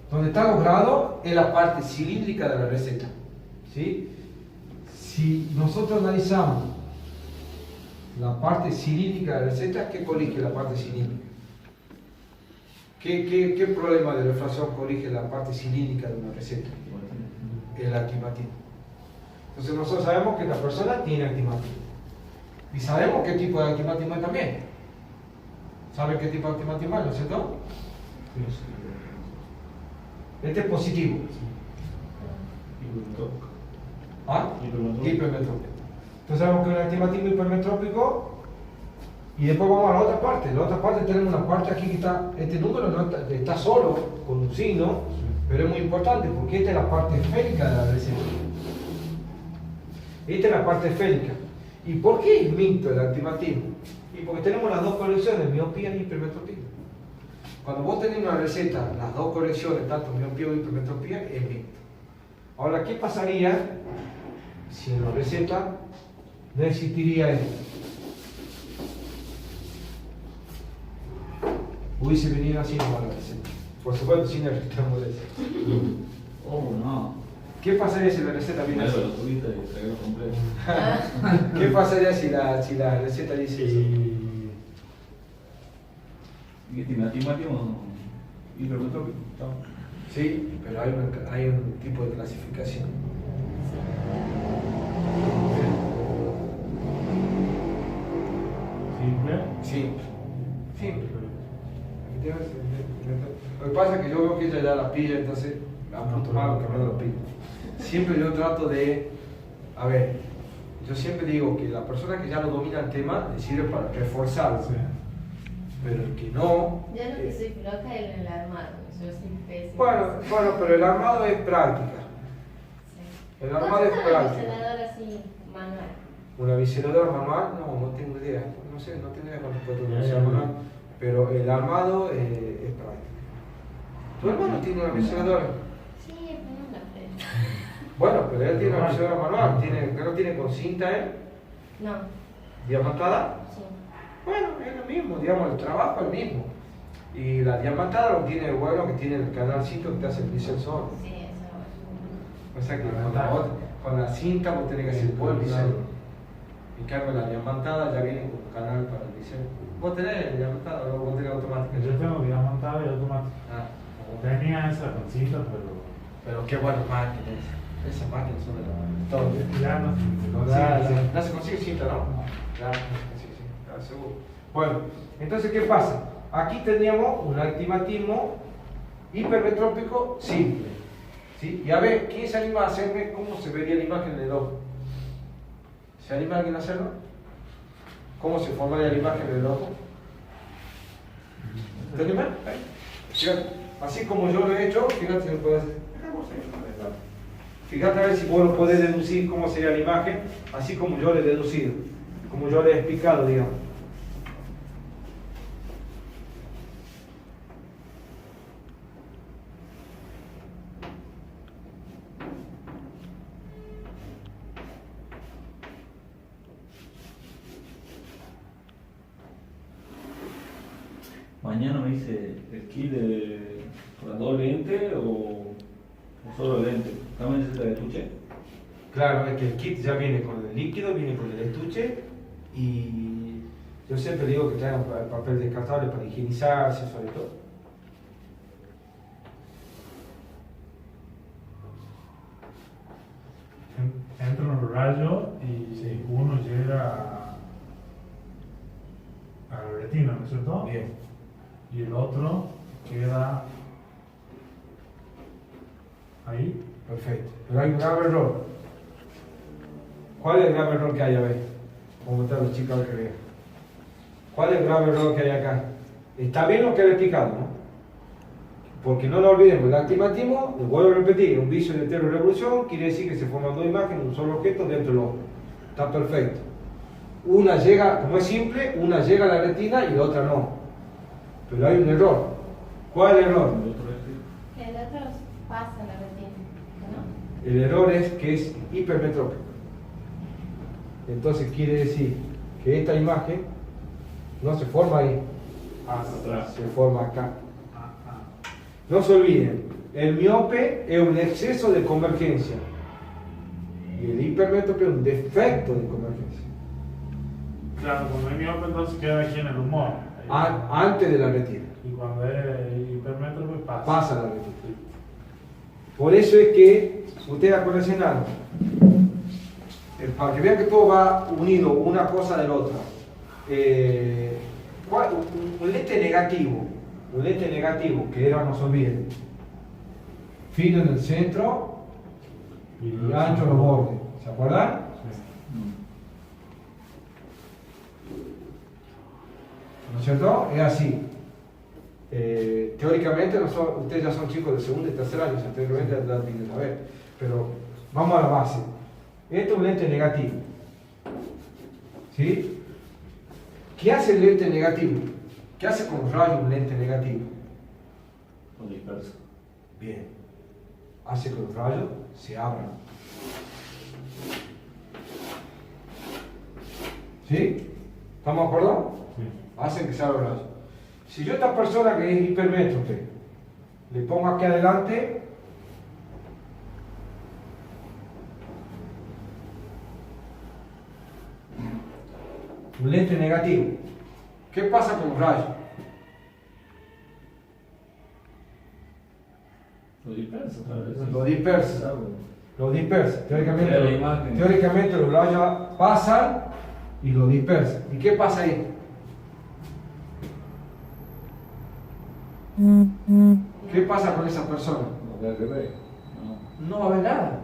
B: Donde están los grados es la parte cilíndrica de la receta. ¿Sí? Si nosotros analizamos la parte cilíndrica de la receta, ¿qué corrige la parte cilíndrica? ¿Qué problema de refracción corrige la parte cilíndrica de una receta? El astigmatismo. Entonces nosotros sabemos que la persona tiene astigmatismo. Y sabemos qué tipo de astigmatismo es también. ¿Saben qué tipo de astigmatismo es, no es cierto? Este es positivo. ¿Ah? Hipermetrópico. Entonces sabemos que es un astigmatismo hipermetrópico. Y después vamos a la otra parte. En la otra parte tenemos una parte aquí que está, este número no está solo, con un signo, pero es muy importante porque esta es la parte esférica de la receta. Esta es la parte esférica. ¿Y por qué es mixto el astigmatismo? Y porque tenemos las dos correcciones, miopía y hipermetropía. Cuando vos tenés una receta, las dos correcciones, tanto miopía o hipermetropía, es mixto. Ahora, ¿qué pasaría si en la receta no existiría esto? Hubiese venido así nomás la receta. Por supuesto, sin el reclamo de eso.
C: Oh, no.
B: ¿Qué pasaría si la receta viene
C: Eso
B: así?
C: lo tuviste y traigo completo.
B: ¿Qué pasaría si la receta dice eso?
C: ¿Y tiene astigmatismo hipermetrópico?
B: Sí, pero hay un tipo de clasificación.
A: ¿Simple?
B: Sí. Lo que pasa es que yo veo que ella ya la pilla, entonces apunto mal que no la pilla. Siempre yo trato de, a ver, yo siempre digo que la persona que ya lo domina el tema le sirve para reforzarlo,
A: Sí.
B: pero el que no...
D: Yo no que soy floja en el armado, yo soy pésima.
B: Bueno, pero el armado es práctica.
D: Sí.
B: El armado es
D: ¿Cómo
B: práctica.
D: diseñador así manual?
B: ¿Una visceradora manual? No tengo idea. No sé, no tengo idea cuánto puede una
A: Ya,
B: visceradora
A: ya.
B: manual. Pero el armado es práctico. ¿Tu hermano tiene una visceradora?
D: Sí, pero no la frente.
B: Bueno, pero él tiene una visceradora manual. ¿Qué no tiene con cinta él?
D: No,
B: ¿Diamantada?
D: sí.
B: Bueno, es lo mismo, digamos, el trabajo es el mismo. Y la diamantada lo tiene bueno, que tiene el canalcito que te hace el bisel-sol.
D: Sí, eso.
B: O sea que con la cinta vos tenés que hacer todo el bisel. En cambio, la diamantada ya viene con un canal para el diseño. ¿Vos tenés diamantada o vos tenés automática?
A: Yo tengo diamantada y automática.
B: Ah,
A: Tenía esa con cinta,
B: pero qué buenas máquinas. Esas máquinas son de todo.
A: ya no se
B: No se consigue cinta, ¿no? Ya no se consigue cinta, seguro. Bueno, entonces, ¿qué pasa? Aquí teníamos un astigmatismo hipermetrópico simple. ¿Sí? Y a ver, ¿quién se anima a hacerme cómo se vería la imagen del ojo? ¿Se anima alguien a hacerlo? ¿Cómo se formaría la imagen del ojo? ¿Te animas? Fíjate, así como yo lo he hecho, fíjate si lo puedes hacer. Fíjate a ver si vos lo podés deducir cómo sería la imagen, así como yo le he deducido, como yo le he explicado, digamos.
C: Mañana me dice el kit de con dos lentes o solo lente. ¿También necesita el estuche?
B: Claro, es que el kit ya viene con el líquido, viene con el estuche y yo siempre digo que traigan papel descartable para higienizarse sobre todo.
A: entra en el rayo y uno llega a la retina, ¿no es cierto?
B: Bien,
A: Y el otro queda ahí.
B: perfecto. Pero hay un grave error. ¿Cuál es el grave error que hay? A ver, vamos a meter a los chicos a ver que vean. ¿Cuál es el grave error que hay acá? Está bien lo que le he explicado, ¿no? Porque no lo olvidemos, el astigmatismo, les vuelvo a repetir, un vicio de revolución quiere decir que se forman dos imágenes, un solo objeto dentro del ojo. Está perfecto. Una llega, como es simple, una llega a la retina y la otra no. Pero hay un error. ¿Cuál es el error?
D: Que el otro pasa la retina, ¿no?
B: El error es que es hipermetrópico. Entonces quiere decir que esta imagen no se forma ahí,
C: Atrás.
B: se forma acá. No se olviden, el miope es un exceso de convergencia y el hipermétrope es un defecto de convergencia.
A: Claro, cuando es miope entonces queda aquí en el humor.
B: Antes de la retina.
A: Y cuando es hipermétrope
B: Pasa la retina. Por eso es que ustedes acuérdense algo. Para que vean que todo va unido una cosa de la otra. Un lente negativo, que era, no se olviden, fino en el centro y ancho en los bordes. ¿Se acuerdan? ¿No es cierto? Es así. Teóricamente, ustedes ya son chicos de segundo y tercer año, teóricamente ya tienen que saber. Pero vamos a la base. Este es un lente negativo. ¿Sí? ¿Qué hace el lente negativo? ¿Qué hace con los rayos un lente negativo?
C: Lo dispersa.
B: Bien. Hace que los rayos se abran. ¿Sí? ¿Estamos de acuerdo?
A: Sí.
B: Hacen que se abran los rayos. Si yo a esta persona que es hipermétrope le pongo aquí adelante, un lente negativo, ¿qué pasa con los rayos?
C: Lo dispersa.
B: Lo dispersa. Lo dispersa.
C: Crea la imagen.
B: Teóricamente los rayos pasan y lo dispersan. ¿Y qué pasa ahí? ¿Qué pasa con esa persona?
C: Lo que ve.
B: No va a haber nada.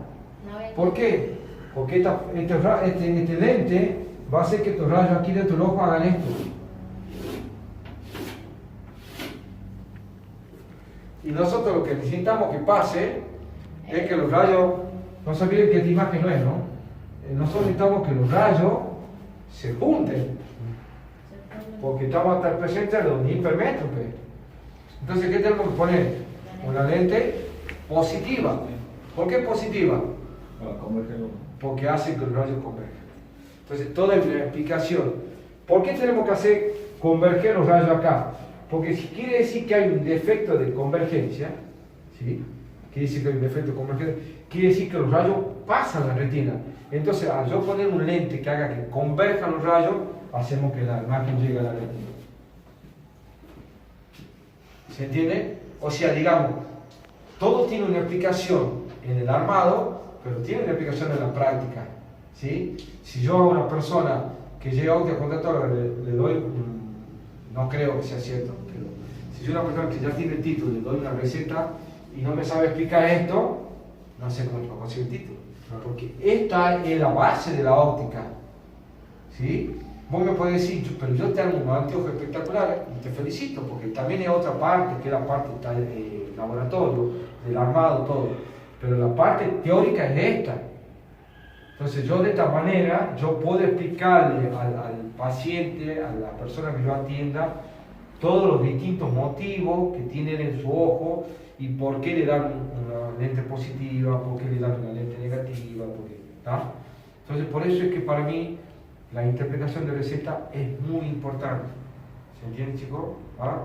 D: No ve.
B: ¿Por qué? Porque este lente va a hacer que estos rayos aquí dentro del ojo hagan esto. Y nosotros lo que necesitamos que pase es que los rayos, no se olviden que esta imagen no es, ¿no? Nosotros necesitamos que los rayos se junten, porque estamos hasta el presente de un hipermétrope. Entonces, ¿qué tenemos que poner? Una lente positiva. ¿Por qué positiva?
C: Para convergerlo.
B: Porque hace que los rayos converjan. Entonces, toda es una explicación. ¿Por qué tenemos que hacer converger los rayos acá? Porque si quiere decir que hay un defecto de convergencia, ¿sí? quiere decir que hay un defecto convergente, quiere decir que los rayos pasan la retina. Entonces, al yo poner un lente que haga que converjan los rayos, hacemos que la imagen llegue a la retina. ¿Se entiende? O sea, digamos, todo tiene una explicación en el armado, pero tiene una explicación en la práctica. ¿Sí? Si yo a una persona que llega a óptica contractora le doy, no creo que sea cierto, pero si yo a una persona que ya tiene el título le doy una receta y no me sabe explicar esto, no sé cómo va a conseguir el título. Porque esta es la base de la óptica. ¿Sí? Vos me podés decir, pero yo te hago unos anteojos espectaculares y te felicito, porque también hay otra parte, que es la parte del laboratorio, del armado, todo. Pero la parte teórica es esta. Entonces yo de esta manera, yo puedo explicarle al paciente, a la persona que yo atienda, todos los distintos motivos que tienen en su ojo y por qué le dan una lente positiva, por qué le dan una lente negativa, ¿tá? Entonces por eso es que para mí la interpretación de receta es muy importante. ¿Se entiende, chicos? ¿Ah?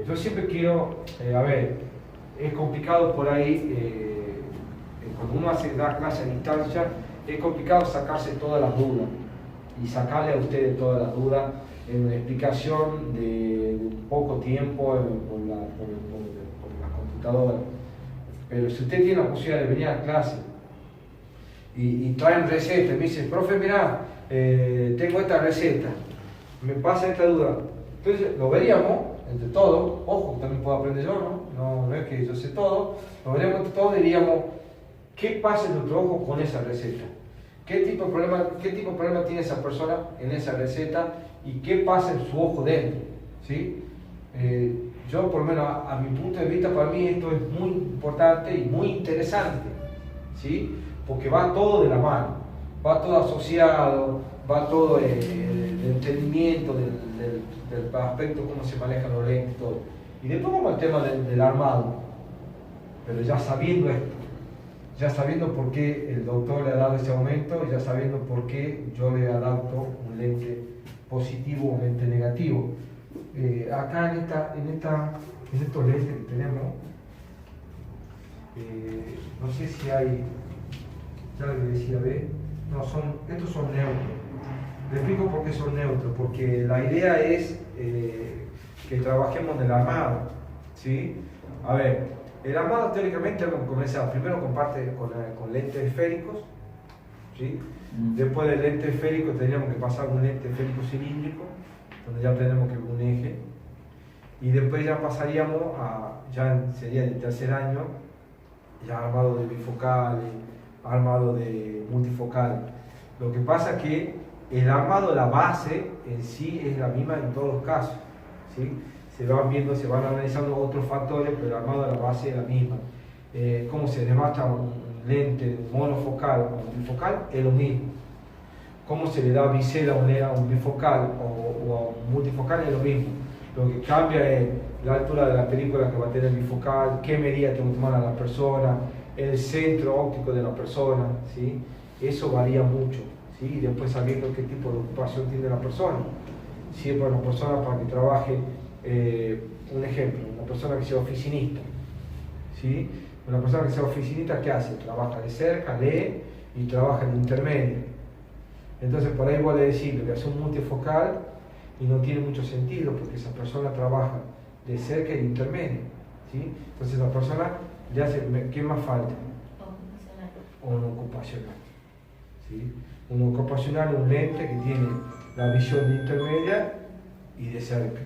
B: Yo siempre quiero, a ver, es complicado por ahí, cuando uno da clase a distancia, es complicado sacarse todas las dudas y sacarle a ustedes todas las dudas en una explicación de poco tiempo por la computadora. Pero si usted tiene la posibilidad de venir a clase y traen receta y me dice, profe, mira, tengo esta receta, me pasa esta duda, entonces lo veríamos entre todos, ojo, también puedo aprender yo, no es que yo sé todo, lo veríamos entre todos y diríamos, ¿qué pasa en nuestro ojo con esa receta? ¿Qué tipo de problema tiene esa persona en esa receta y qué pasa en su ojo dentro? ¿Sí? Yo, por lo menos, a mi punto de vista, para mí esto es muy importante y muy interesante, ¿sí? Porque va todo de la mano, va todo asociado, va todo el entendimiento del aspecto, cómo se manejan los lentes y todo. Y después vamos al tema del armado, pero ya sabiendo esto, ya sabiendo por qué el doctor le ha dado ese aumento, y ya sabiendo por qué yo le adapto un lente positivo o un lente negativo. Acá en estos lentes que tenemos, no sé si hay, ya le decía, no, estos son neutros. Le explico por qué son neutros, porque la idea es que trabajemos en el armado, ¿sí? A ver, el armado teóricamente vamos a comenzar primero con lentes esféricos, ¿sí? Después del lente esférico tendríamos que pasar a un lente esférico cilíndrico, donde ya tenemos que un eje, y después ya pasaríamos ya sería el tercer año, ya armado de bifocales, armado de multifocal. Lo que pasa es que el armado, la base en sí es la misma en todos los casos, ¿sí? Se van analizando otros factores, pero el armado de la base es la misma. Cómo se desbasta un lente monofocal o un bifocal es lo mismo. Cómo se le da bisel a un bifocal o a un multifocal es lo mismo. Lo que cambia es la altura de la película que va a tener el bifocal, qué medida tengo que tomar a la persona, el centro óptico de la persona, ¿sí? Eso varía mucho, ¿sí? Y después sabiendo qué tipo de ocupación tiene la persona. Si es para una persona para que trabaje, un ejemplo, una persona que sea oficinista, ¿sí? Una persona que sea oficinista, ¿qué hace? Trabaja de cerca, lee y trabaja en intermedio. Entonces por ahí voy a decirle que hace un multifocal y no tiene mucho sentido porque esa persona trabaja de cerca y de intermedio, ¿sí? Entonces la persona le hace, ¿qué más falta? Un ocupacional, ¿sí? Un ocupacional, un lente que tiene la visión de intermedia y de cerca,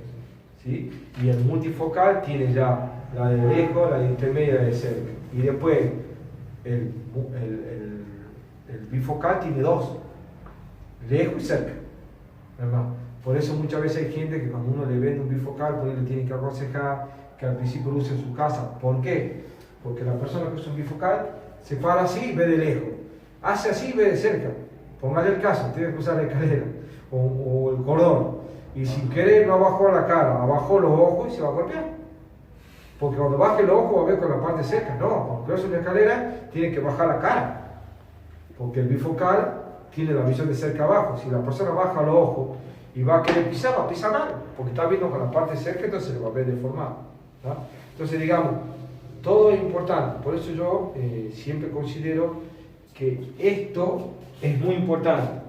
B: ¿sí? Y el multifocal tiene ya la de lejos, la de intermedia y la de cerca. Y después el bifocal tiene dos, lejos y cerca. ¿Verdad? Por eso muchas veces hay gente que cuando uno le vende un bifocal, pues le tiene que aconsejar que al principio lo use en su casa. ¿Por qué? Porque la persona que usa un bifocal se para así y ve de lejos, hace así y ve de cerca. Póngale el caso, tiene que usar la escalera o el cordón, y sin querer no bajó la cara, abajó los ojos y se va a golpear. Porque cuando baje los ojos va a ver con la parte cerca. No, cuando crece una escalera tiene que bajar la cara, porque el bifocal tiene la visión de cerca abajo. Si la persona baja los ojos y va a querer pisar, va a pisar mal, porque está viendo con la parte cerca, entonces se le va a ver deformado, ¿no? Entonces digamos, todo es importante. Por eso yo siempre considero que esto es muy importante.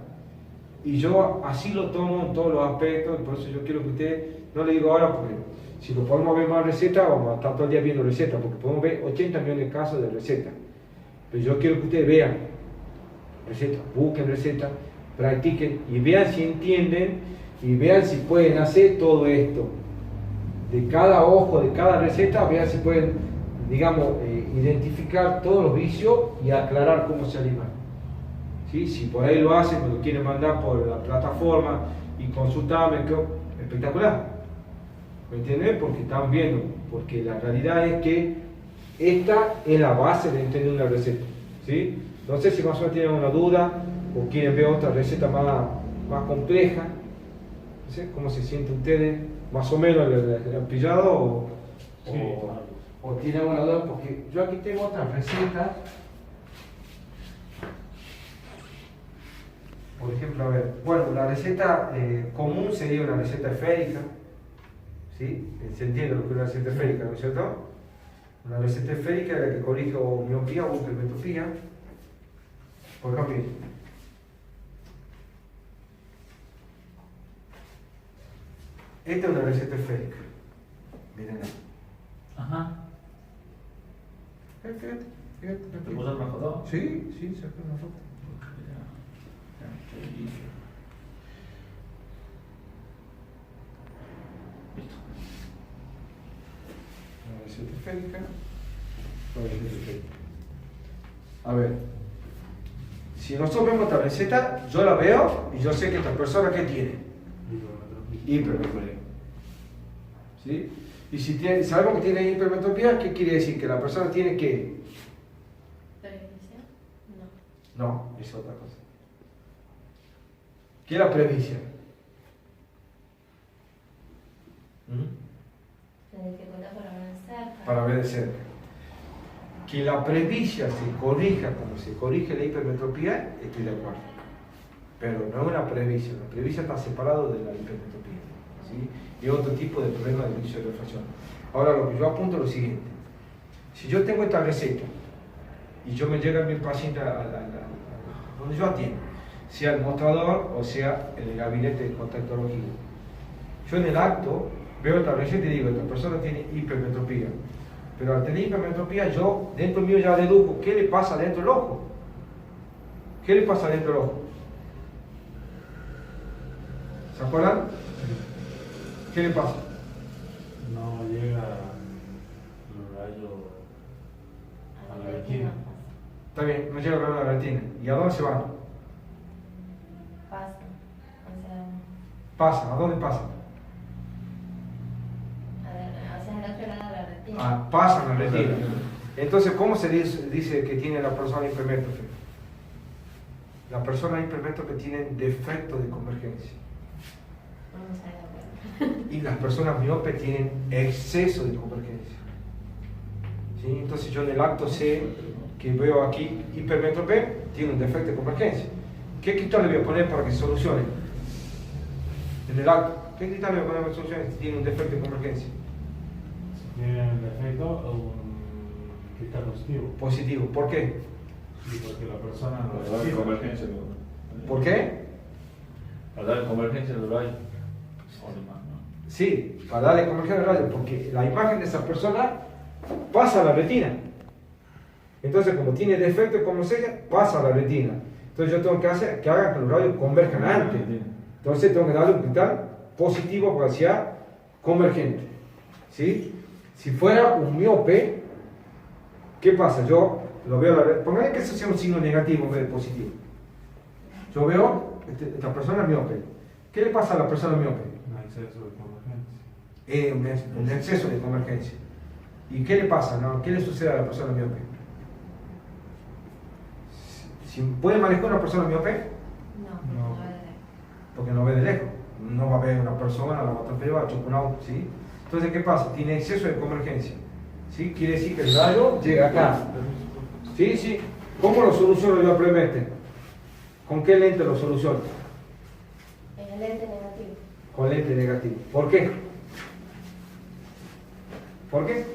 B: Y yo así lo tomo en todos los aspectos, y por eso yo quiero que usted, no le digo ahora porque si lo podemos ver más recetas, vamos a estar todo el día viendo recetas, porque podemos ver 80 millones de casos de recetas. Pero yo quiero que ustedes vean recetas, busquen recetas, practiquen y vean si entienden y vean si pueden hacer todo esto. De cada ojo, de cada receta, vean si pueden, digamos, identificar todos los vicios y aclarar cómo se alimentan. ¿Sí? Si por ahí lo hacen, me lo quieren mandar por la plataforma y consultarme, quedó espectacular. ¿Me entienden? Porque están viendo, porque la realidad es que esta es la base de entender una receta. ¿Sí? No sé si más o menos tienen una duda o quieren ver otra receta más compleja. No sé cómo se sienten ustedes, más o menos el pillado
A: Sí, claro.
B: o tienen alguna duda, porque yo aquí tengo otra receta. Por ejemplo, a ver, bueno, la receta común sería una receta esférica, ¿sí? Se entiende lo que es una receta esférica, ¿no es cierto? Una receta esférica es la que corrige o miopía o hipermetropía. Por ejemplo, esta es una receta esférica. Miren ahí.
C: Ajá.
B: Fíjate.
C: ¿Te puso el marcador?
B: Sí, saqué una foto.
C: Listo.
B: Una receta esférica. Una receta esférica. A ver, si nosotros vemos esta receta, yo la veo y yo sé que esta persona, ¿qué tiene? Hipermetropía. ¿Sí? Y si sabemos que tiene hipermetropía, ¿qué quiere decir? Que la persona tiene que...
D: ¿Prevención? No.
B: No, es otra cosa. ¿Qué es la previsión?
D: La dificultad para ver cerca.
B: Para ver de cerca. Que la previsia se corrija como se corrige la hipermetropía, estoy de acuerdo. Pero no es una previsia. La previsia está separado de la hipermetropía. ¿Sí? Y otro tipo de problema de inicio de reflexión. Ahora lo que yo apunto es lo siguiente. Si yo tengo esta receta y yo me llega mi paciente donde yo atiendo, sea el mostrador o sea en el gabinete de contactología, yo en el acto veo esta receta y digo, esta persona tiene hipermetropía. Pero al tener hipermetropía, yo dentro mío ya deduzco qué le pasa dentro del ojo. ¿Qué le pasa dentro del ojo? ¿Se acuerdan? ¿Qué le pasa?
A: No llega los rayos a la retina.
B: Está bien, no llega a la retina. ¿Y a dónde se van?
D: Pasa. O sea,
B: Pasan, ¿a dónde pasan?
D: al otro lado de la retina.
B: Pasan a la retina. Entonces, ¿cómo se dice que tiene la persona hipermétrope? La persona hipermétrope tiene defecto de convergencia.
D: No se da cuenta.
B: Y las personas miopes tienen exceso de convergencia. ¿Sí? Entonces yo en el acto sé que veo aquí hipermétrope, tiene un defecto de convergencia. ¿Qué cristal le voy a poner para que se solucione? En el acto, ¿qué cristal le voy a poner para que se solucione si tiene un defecto de convergencia?
A: Si tiene el defecto, un cristal positivo.
B: Positivo. ¿Por qué?
A: Sí, porque la persona no
C: Para dar
A: recibe.
C: convergencia.
B: ¿Por qué?
C: Para dar convergencia del rayo. O demás, ¿no?
B: Sí, para darle convergencia de rayos, porque la imagen de esa persona pasa a la retina. Entonces, como tiene defecto de convergencia, pasa a la retina. Entonces, yo tengo que hacer que haga que los rayos converjan antes. Entonces, tengo que darle un cristal positivo para que sea convergente. ¿Sí? Si fuera un miope, ¿qué pasa? Yo lo veo a la retina. Pongan que eso sea un signo negativo en vez de positivo. Yo veo esta persona miope. ¿Qué le pasa a la persona miope?
A: Un exceso de convergencia.
B: Un exceso de convergencia. ¿Y qué le pasa? ¿No? ¿Qué le sucede a la persona miope? Si ¿puede manejar una persona miope?
D: No,
A: No.
B: Porque no ve de lejos. No va a ver una persona, la va a atropellar, va a chocar un auto, ¿sí? Entonces, ¿qué pasa? Tiene exceso de convergencia. ¿Sí? Quiere decir que el rayo llega acá. ¿Sí? ¿Cómo lo soluciono yo previamente? ¿Con qué lente lo soluciono?
D: En el lente negativo.
B: Con lente negativo. ¿Por qué? ¿Por qué?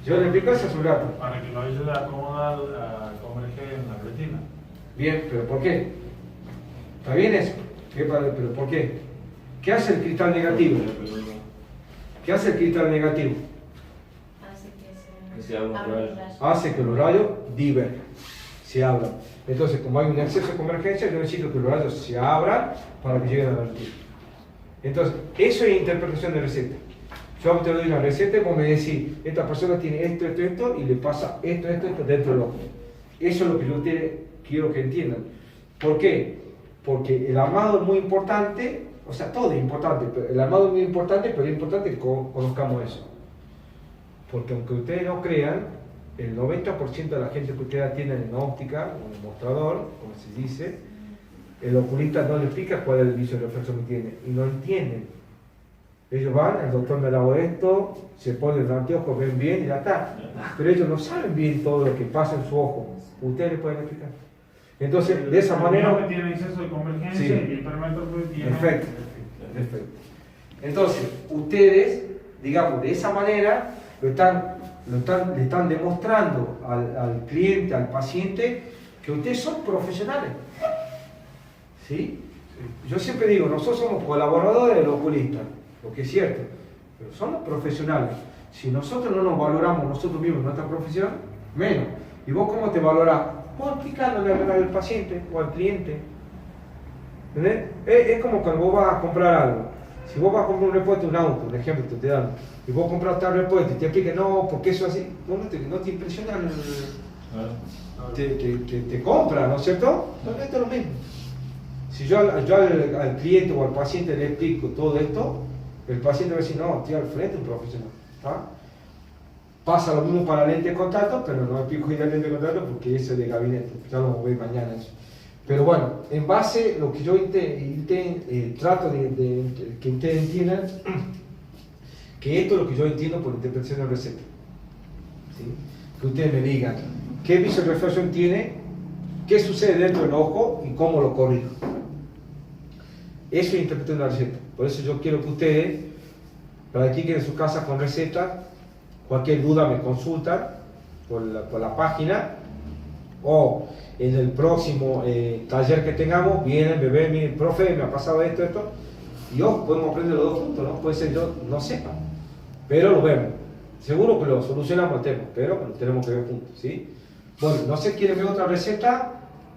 B: Yo le explico eso a su gato.
A: Para que lo ayude a acomodar, a converger en la retina.
B: Bien, pero ¿por qué? ¿Está bien eso? ¿Pero por qué? ¿Qué hace el cristal negativo? ¿Qué hace el cristal negativo?
C: Que se abra un
D: abra
C: rayo.
D: los rayos.
B: Hace que los rayos diverjan, se abran. Entonces, como hay un exceso de convergencia, yo necesito que los rayos se abran para que lleguen a la retina. Entonces, eso es interpretación de receta. Yo te doy una receta y vos me decís, esta persona tiene esto, y le pasa esto dentro del ojo. Eso es lo que yo quiero que entiendan. ¿Por qué? Porque el armado es muy importante, o sea, todo es importante, pero el armado es muy importante, pero es importante que conozcamos eso. Porque aunque ustedes no crean, el 90% de la gente que ustedes atienden en óptica, o en el mostrador, como se dice, el oculista no le explica cuál es el vicio de reflejo que tiene, y no entienden. Ellos van, el doctor me lavó esto, se ponen el anteojo, ven bien y ya está. Pero ellos no saben bien todo lo que pasa en su ojo. Ustedes les pueden explicar. Entonces, de esa manera...
A: Que tiene exceso de convergencia
B: Sí.
A: y el hipermétrope tiene...
B: Perfecto. Entonces, ustedes, digamos, de esa manera le están demostrando al cliente, al paciente, que ustedes son profesionales. ¿Sí? Yo siempre digo, nosotros somos colaboradores del oculista, lo que es cierto, pero somos profesionales. Si nosotros no nos valoramos nosotros mismos, nuestra profesión, menos. ¿Y vos cómo te valorás? Vos aplicándole al paciente o al cliente. ¿Entendés? Es como cuando vos vas a comprar algo. Si vos vas a comprar un repuesto de un auto, un ejemplo te dan, y vos compras tal repuesto y te explican, no, porque eso así, no te impresiona, te compra, ¿no es cierto? Entonces, esto es lo mismo. Si yo al cliente o al paciente le explico todo esto, el paciente va a decir, no, estoy al frente de un profesional. ¿Tá? Pasa lo mismo para lente de contacto, pero no explico hoy la lente de contacto porque eso es de gabinete, ya lo voy mañana eso. Pero bueno, en base a lo que yo trato de que ustedes entiendan, que esto es lo que yo entiendo por interpretación de receta. ¿Sí? Que ustedes me digan qué visorefracción tiene, qué sucede dentro del ojo y cómo lo corrijo. Eso es interpretación de la receta. Por eso yo quiero que ustedes practiquen en su casa con receta. Cualquier duda me consultan por la página, o en el próximo taller que tengamos, vienen, me ven, miren, profe, me ha pasado esto, y podemos aprender los dos juntos, ¿no? Puede ser yo no sepa, pero lo vemos. Seguro que lo solucionamos el tema, pero lo tenemos que ver juntos, ¿sí? Bueno, no sé, ¿quieren ver otra receta?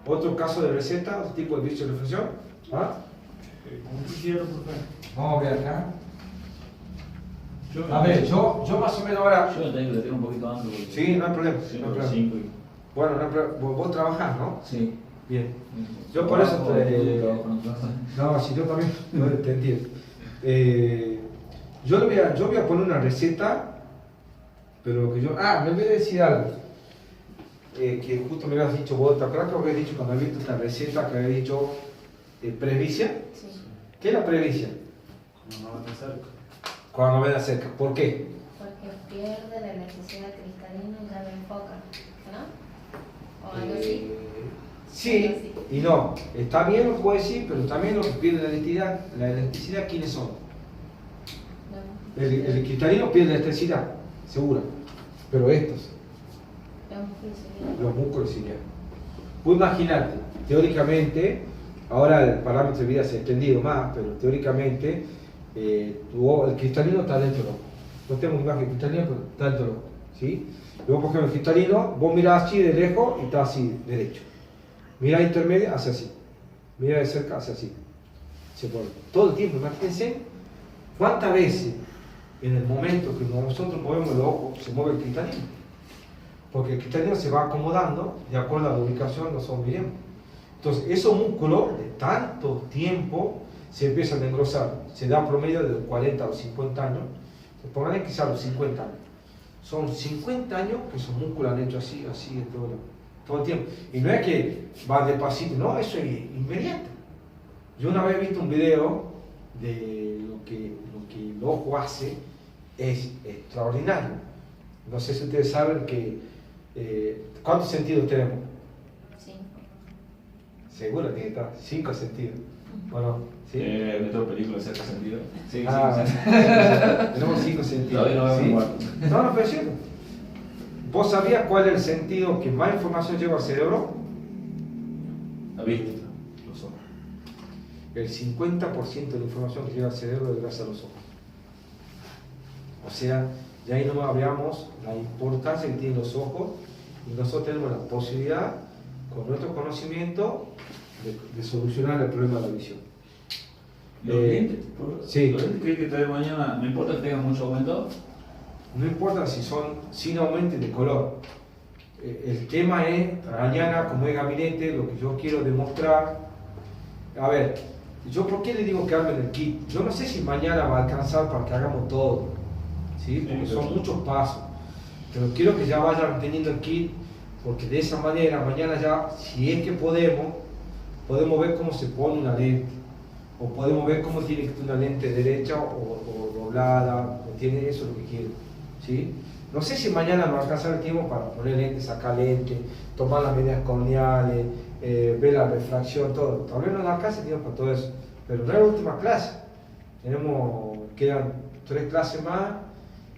B: ¿Otro caso de receta? ¿Otro tipo de vicio de reflexión? ¿Ah?
A: Como quisiera, profe.
B: Vamos a ver acá. A ver, yo más o menos ahora...
C: Yo tengo que tener un poquito antes. Porque
B: Sí, no hay problema.
C: sí,
B: No hay
C: por
B: problema.
C: 5 y...
B: Bueno, no hay problema. Vos trabajás, ¿no?
C: Sí.
B: Bien. Yo por eso
C: te...
B: No, si yo también no te entiendo. Yo voy a poner una receta, pero que yo... me voy a decir algo. Que justo me habías dicho vos, ¿te acuerdas que habías dicho cuando habías visto esta receta que había dicho previcia?
D: Sí.
B: ¿Qué es la previcia?
A: No van de cerca.
B: Cuando ven cerca. ¿Por qué?
D: Porque pierde la elasticidad cristalina y ya lo enfoca, ¿no? O algo así.
B: Sí y no. Está bien lo que puedo decir, pero también lo que pierde la elasticidad, ¿quiénes son?
D: No.
B: El cristalino pierde la elasticidad, segura. Pero estos, los músculos ciliares. Vos imaginate, teóricamente, ahora el parámetro de vida se ha extendido más, pero teóricamente el cristalino está dentro del ojo. No tenemos imagen cristalina, pero está dentro del ojo. ¿Sí? Luego, por ejemplo, el cristalino, vos mirás así de lejos y está así, derecho. Mirá intermedio, hace así. Mirá de cerca, hace así. Se pone todo el tiempo. Imagínense cuántas veces en el momento que nosotros movemos el ojo se mueve el cristalino. Porque el cristalino se va acomodando de acuerdo a la ubicación que nosotros miremos. Entonces, esos músculos de tanto tiempo se empiezan a engrosar. Se da promedio de los 40 a los 50 años. Se pongan quizás a los 50 años. Son 50 años que esos músculos han hecho así, así, todo el tiempo. Y no es que va despacito, no, eso es inmediato. Yo una vez he visto un video de lo que el ojo hace, es extraordinario. No sé si ustedes saben que ¿cuántos sentidos tenemos?
D: 5.
B: Seguro tiene que estar 5 sentidos. Bueno, ¿sí?
C: ¿Meto película en cierto sentido? Sí,
B: Ah,
C: sí.
B: tenemos 5 sentidos.
C: Todavía no vemos
B: ¿sí?
C: igual.
B: No, pero es cierto. ¿Vos sabías cuál es el sentido que más información lleva al cerebro?
C: La vista.
B: Los ojos. El 50% de la información que llega al cerebro es gracias a los ojos. O sea, ya ahí no hablamos la importancia que tienen los ojos y nosotros tenemos la posibilidad, con nuestro conocimiento, de solucionar el problema de la visión.
C: ¿Los lentes?
B: Sí.
C: ¿Los lentes crees que todavía mañana, no importa que tengan mucho aumento?
B: No importa si son sin aumento de color. El tema es, mañana, como es gabinete, lo que yo quiero demostrar. A ver, yo ¿por qué le digo que armen el kit? Yo no sé si mañana va a alcanzar para que hagamos todo, ¿sí? Porque son muchos pasos. Pero quiero que ya vayan teniendo el kit, porque de esa manera, mañana ya, si es que podemos ver cómo se pone una lente. O podemos ver cómo tiene que ser una lente derecha o doblada, ¿entiendes? Eso es lo que quiero, ¿sí? No sé si mañana nos alcanza el tiempo para poner lentes, sacar lentes, tomar las medidas corneales, ver la refracción, todo. Tal vez no nos alcance el tiempo para todo eso, pero no es la última clase. Quedan 3 clases más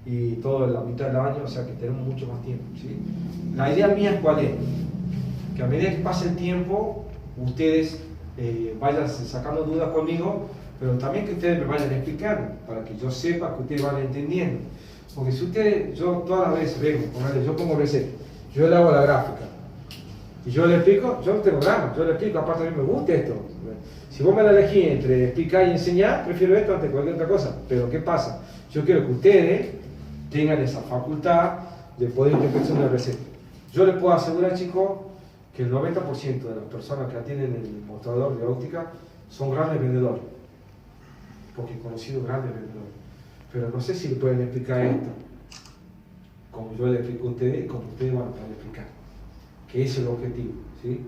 B: y todo en la mitad del año, o sea que tenemos mucho más tiempo, ¿sí? La idea mía es cuál es, que a medida que pase el tiempo, ustedes vayan sacando dudas conmigo, pero también que ustedes me vayan explicando, para que yo sepa que ustedes van entendiendo. Porque si ustedes, yo todas las veces vengo, yo pongo receta, yo le hago la gráfica, y yo le explico, yo no tengo drama, yo le explico, aparte a mí me gusta esto. Si vos me la elegís entre explicar y enseñar, prefiero esto antes de cualquier otra cosa. Pero ¿qué pasa? Yo quiero que ustedes tengan esa facultad de poder interpretar una receta. Yo les puedo asegurar, chicos, que el 90% de las personas que atienden el mostrador de óptica son grandes vendedores, porque he conocido grandes vendedores, pero no sé si le pueden explicar esto como yo le explico a ustedes y como ustedes van a poder explicar, que ese es el objetivo, ¿sí?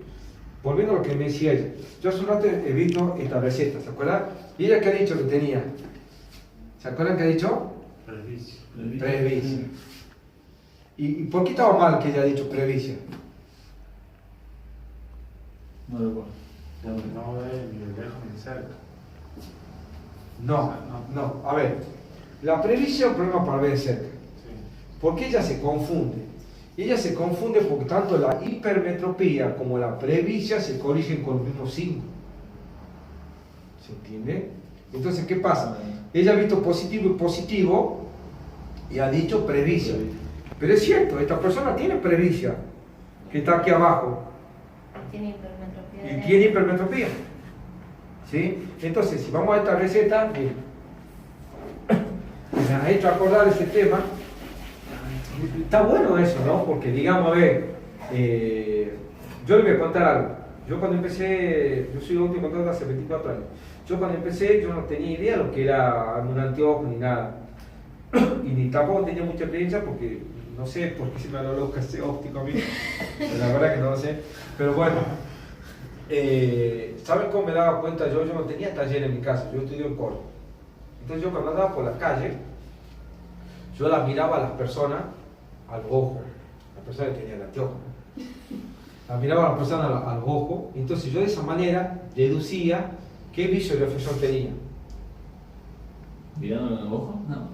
B: Volviendo a lo que me decía ella, yo hace un rato he visto esta receta, ¿se acuerdan? ¿Y ella qué ha dicho que tenía? ¿Se acuerdan qué ha dicho?
A: Previcia.
B: Previcia. ¿Y por qué estaba mal que ella ha dicho previcia?
C: No lo recuerdo.
A: No ve ni de lejos ni de cerca.
B: No, a ver, la previcia es un problema para ver de cerca.
A: Sí.
B: Porque ella se confunde. Ella se confunde porque tanto la hipermetropía como la previcia se corrigen con los mismos signos. ¿Se entiende? Entonces, ¿qué pasa? Ella ha visto positivo y positivo y ha dicho previcia. Pero es cierto, esta persona tiene previcia, que está aquí abajo.
D: Tiene hipermetropía.
B: Y tiene hipermetropía. ¿Sí? Entonces, si vamos a esta receta, miren, me ha hecho acordar ese tema. Está bueno eso, ¿no? Porque digamos, a ver, yo le voy a contar algo. Yo cuando empecé, yo soy odontólogo hace 24 años. Yo cuando empecé, yo no tenía idea de lo que era un anteojo ni nada. Y ni tampoco tenía mucha experiencia porque no sé por qué se me ha dado loca ese óptico a mí. La verdad que no lo sé. Pero bueno, ¿saben cómo me daba cuenta yo? Yo no tenía taller en mi casa, yo estudié en Córdoba. Entonces yo cuando andaba por la calle, yo la miraba a las personas al ojo, la persona que tenía el anteojo, ¿no? La miraba a las personas al ojo, y entonces yo de esa manera deducía qué vicio de reflexión tenía.
C: ¿Mirando en el ojo? No.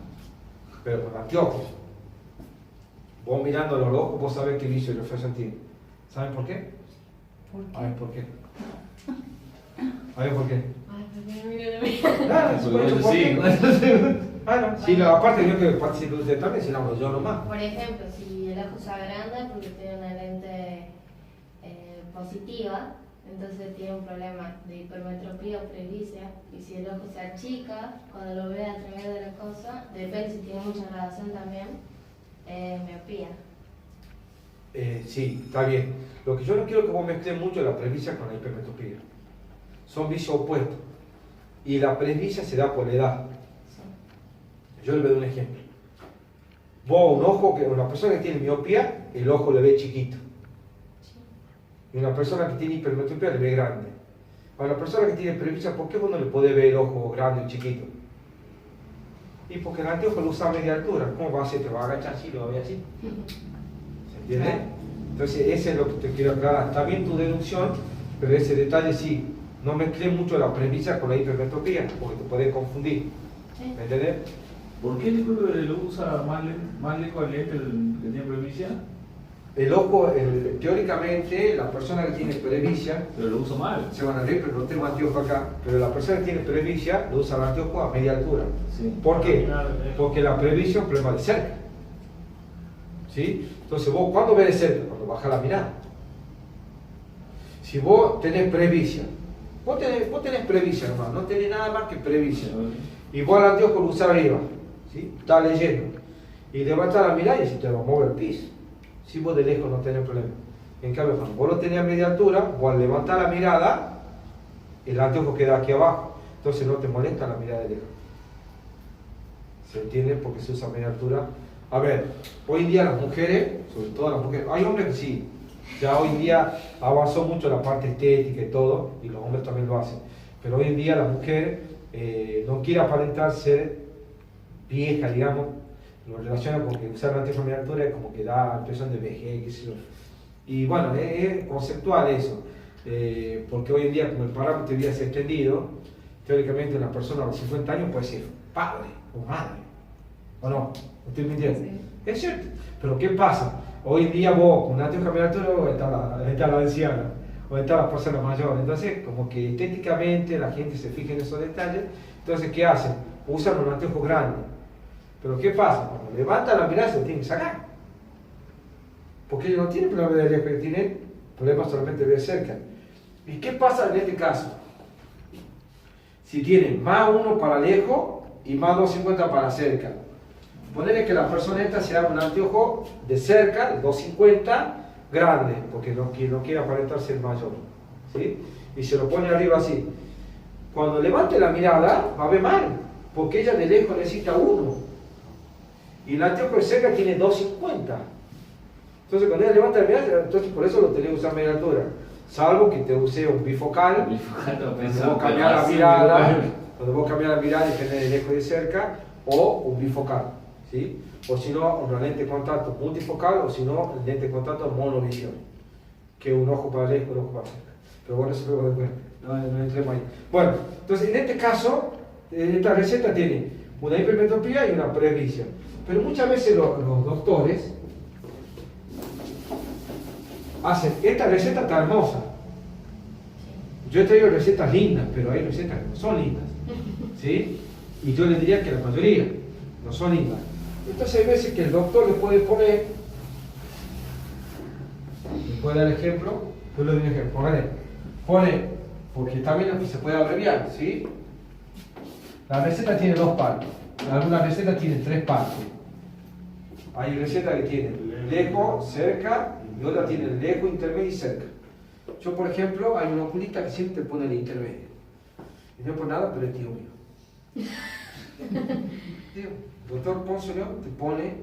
B: Pero con anteojos. Vos mirando los ojos, vos sabés qué vicio de reflexión tiene. ¿Saben por qué? A ver por qué. A ver por qué.
D: Ay, ¿por qué no miro de mí?
B: Claro,
C: Porque sí.
B: sí, aparte yo que participo de usted también, si no, yo nomás.
D: Por ejemplo, si el ojo sea grande porque tiene una lente positiva, entonces tiene un problema de hipermetropía o previcia. Y si el ojo sea chica, cuando lo ve a través de la cosa, depende si tiene mucha radiación también, miopía.
B: Sí, está bien. Lo que yo no quiero que vos mezcles mucho es la presbicia con la hipermetropía. Son vicios opuestos. Y la presbicia se da por la edad. Yo le voy a dar un ejemplo. Vos, un ojo, una persona que tiene miopía, el ojo le ve chiquito. Y una persona que tiene hipermetropía le ve grande. A una persona que tiene presbicia, ¿por qué vos no le podés ver el ojo grande y chiquito? Y porque el anteojo lo usa a media altura. ¿Cómo va a hacer? ¿Te va a agachar así? ¿Lo va a ver así? ¿Se entiende? Entonces, ese es lo que te quiero aclarar. Está bien tu deducción, pero ese detalle sí. No mezcles mucho la presbicia con la hipermetropía, porque te puede confundir. ¿Me entiendes?
C: ¿Por qué disculpe lo usa más lejos el lente que tiene previcia?
B: el ojo, teóricamente, la persona que tiene presbicia,
C: Pero lo uso mal.
B: se van a reír, pero no tengo anteojo acá, pero la persona que tiene presbicia lo usa el anteojo a media altura.
C: Sí.
B: ¿Por qué? Porque la presbicia es un problema de cerca. ¿Sí? Entonces vos, ¿cuándo ves de cerca? Cuando baja la mirada. Si vos tenés presbicia, vos tenés presbicia nomás, no tenés nada más que presbicia. Y vos al anteojo lo usás arriba, ¿sí? Está leyendo. Y levantás la mirada y se te va a mover el piso. Si vos de lejos no tenés problema. En cambio, cuando vos lo tenés a media altura, vos al levantar la mirada, el anteojo queda aquí abajo. Entonces no te molesta la mirada de lejos. ¿Se entiende? Porque se usa a media altura. A ver, hoy en día las mujeres, sobre todo las mujeres, hay hombres que sí. Ya hoy en día avanzó mucho la parte estética y todo, y los hombres también lo hacen. Pero hoy en día la mujer no quiere aparentar ser vieja, digamos. Lo relaciona con que usar la anteojo a media altura es como que da impresión de vejez, qué sé yo. Y bueno, es conceptual eso, porque hoy en día, como el parámetro de vida se ha extendido, teóricamente una persona de 50 años puede ser padre o madre, ¿o no? ¿Me estoy mintiendo?
D: Sí.
B: Es cierto, pero ¿qué pasa? Hoy en día vos, con un anteojo a media altura, está la anciana, o está la persona mayor, entonces como que estéticamente la gente se fija en esos detalles, entonces ¿qué hacen? Usan un anteojo grande. Pero ¿qué pasa? Cuando levanta la mirada se lo tienen que sacar. Porque ellos no tienen problema de lejos, tienen problemas solamente de cerca. ¿Y qué pasa en este caso? Si tienen más 1 para lejos y más 250 para cerca. Ponerle que la persona esta se haga un anteojo de cerca, 250, grande, porque no quiere aparentar ser mayor. ¿Sí? Y se lo pone arriba así. Cuando levante la mirada, va a ver mal, porque ella de lejos necesita 1. Y el anteojo de cerca tiene 250. Entonces cuando ella levanta la mirada, entonces por eso lo tenés que usar a media altura. Salvo que te use un bifocal, cuando vos cambias la mirada, y tenés de lejos y de cerca, o un bifocal, ¿sí? O si no, una lente de contacto multifocal, o si no, lente de contacto monovisión, que un ojo para lejos y un ojo para cerca. Pero bueno, eso luego después, no entremos ahí. Bueno, entonces en este caso, esta receta tiene una hipermetropía y una presbicia. Pero muchas veces los doctores hacen, esta receta está hermosa. Yo he traído recetas lindas, pero hay recetas que no son lindas. ¿Sí? Y yo les diría que la mayoría no son lindas. Entonces hay veces que el doctor le puede poner, le puede dar ejemplo, yo le doy un ejemplo, pone, porque también se puede abreviar, ¿sí? La receta tiene 2 partes, algunas recetas tienen 3 partes. Hay recetas que tienen lejos, cerca, y otras tienen lejos, intermedio y cerca. Yo, por ejemplo, hay un oculista que siempre te pone el intermedio. Y no es por nada, pero es tío mío. Tío, doctor Ponce León te pone,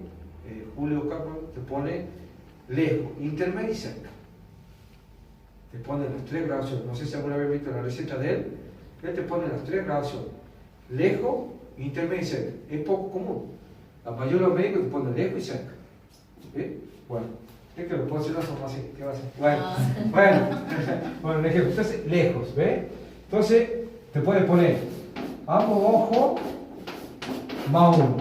B: Julio Carlos te pone lejos, intermedio y cerca. Te pone las 3 graduaciones. No sé si alguna vez visto la receta de él. Él te pone las 3 graduaciones. Lejos, intermedio y cerca. Es poco común. La mayoría de los médicos te ponen lejos y cerca. ¿Sí? Bueno, es que lo puedo hacer son así. ¿Qué va a hacer? Bueno, un ejemplo. Entonces, lejos, ¿ves? Entonces, te puede poner ambos ojos más 1.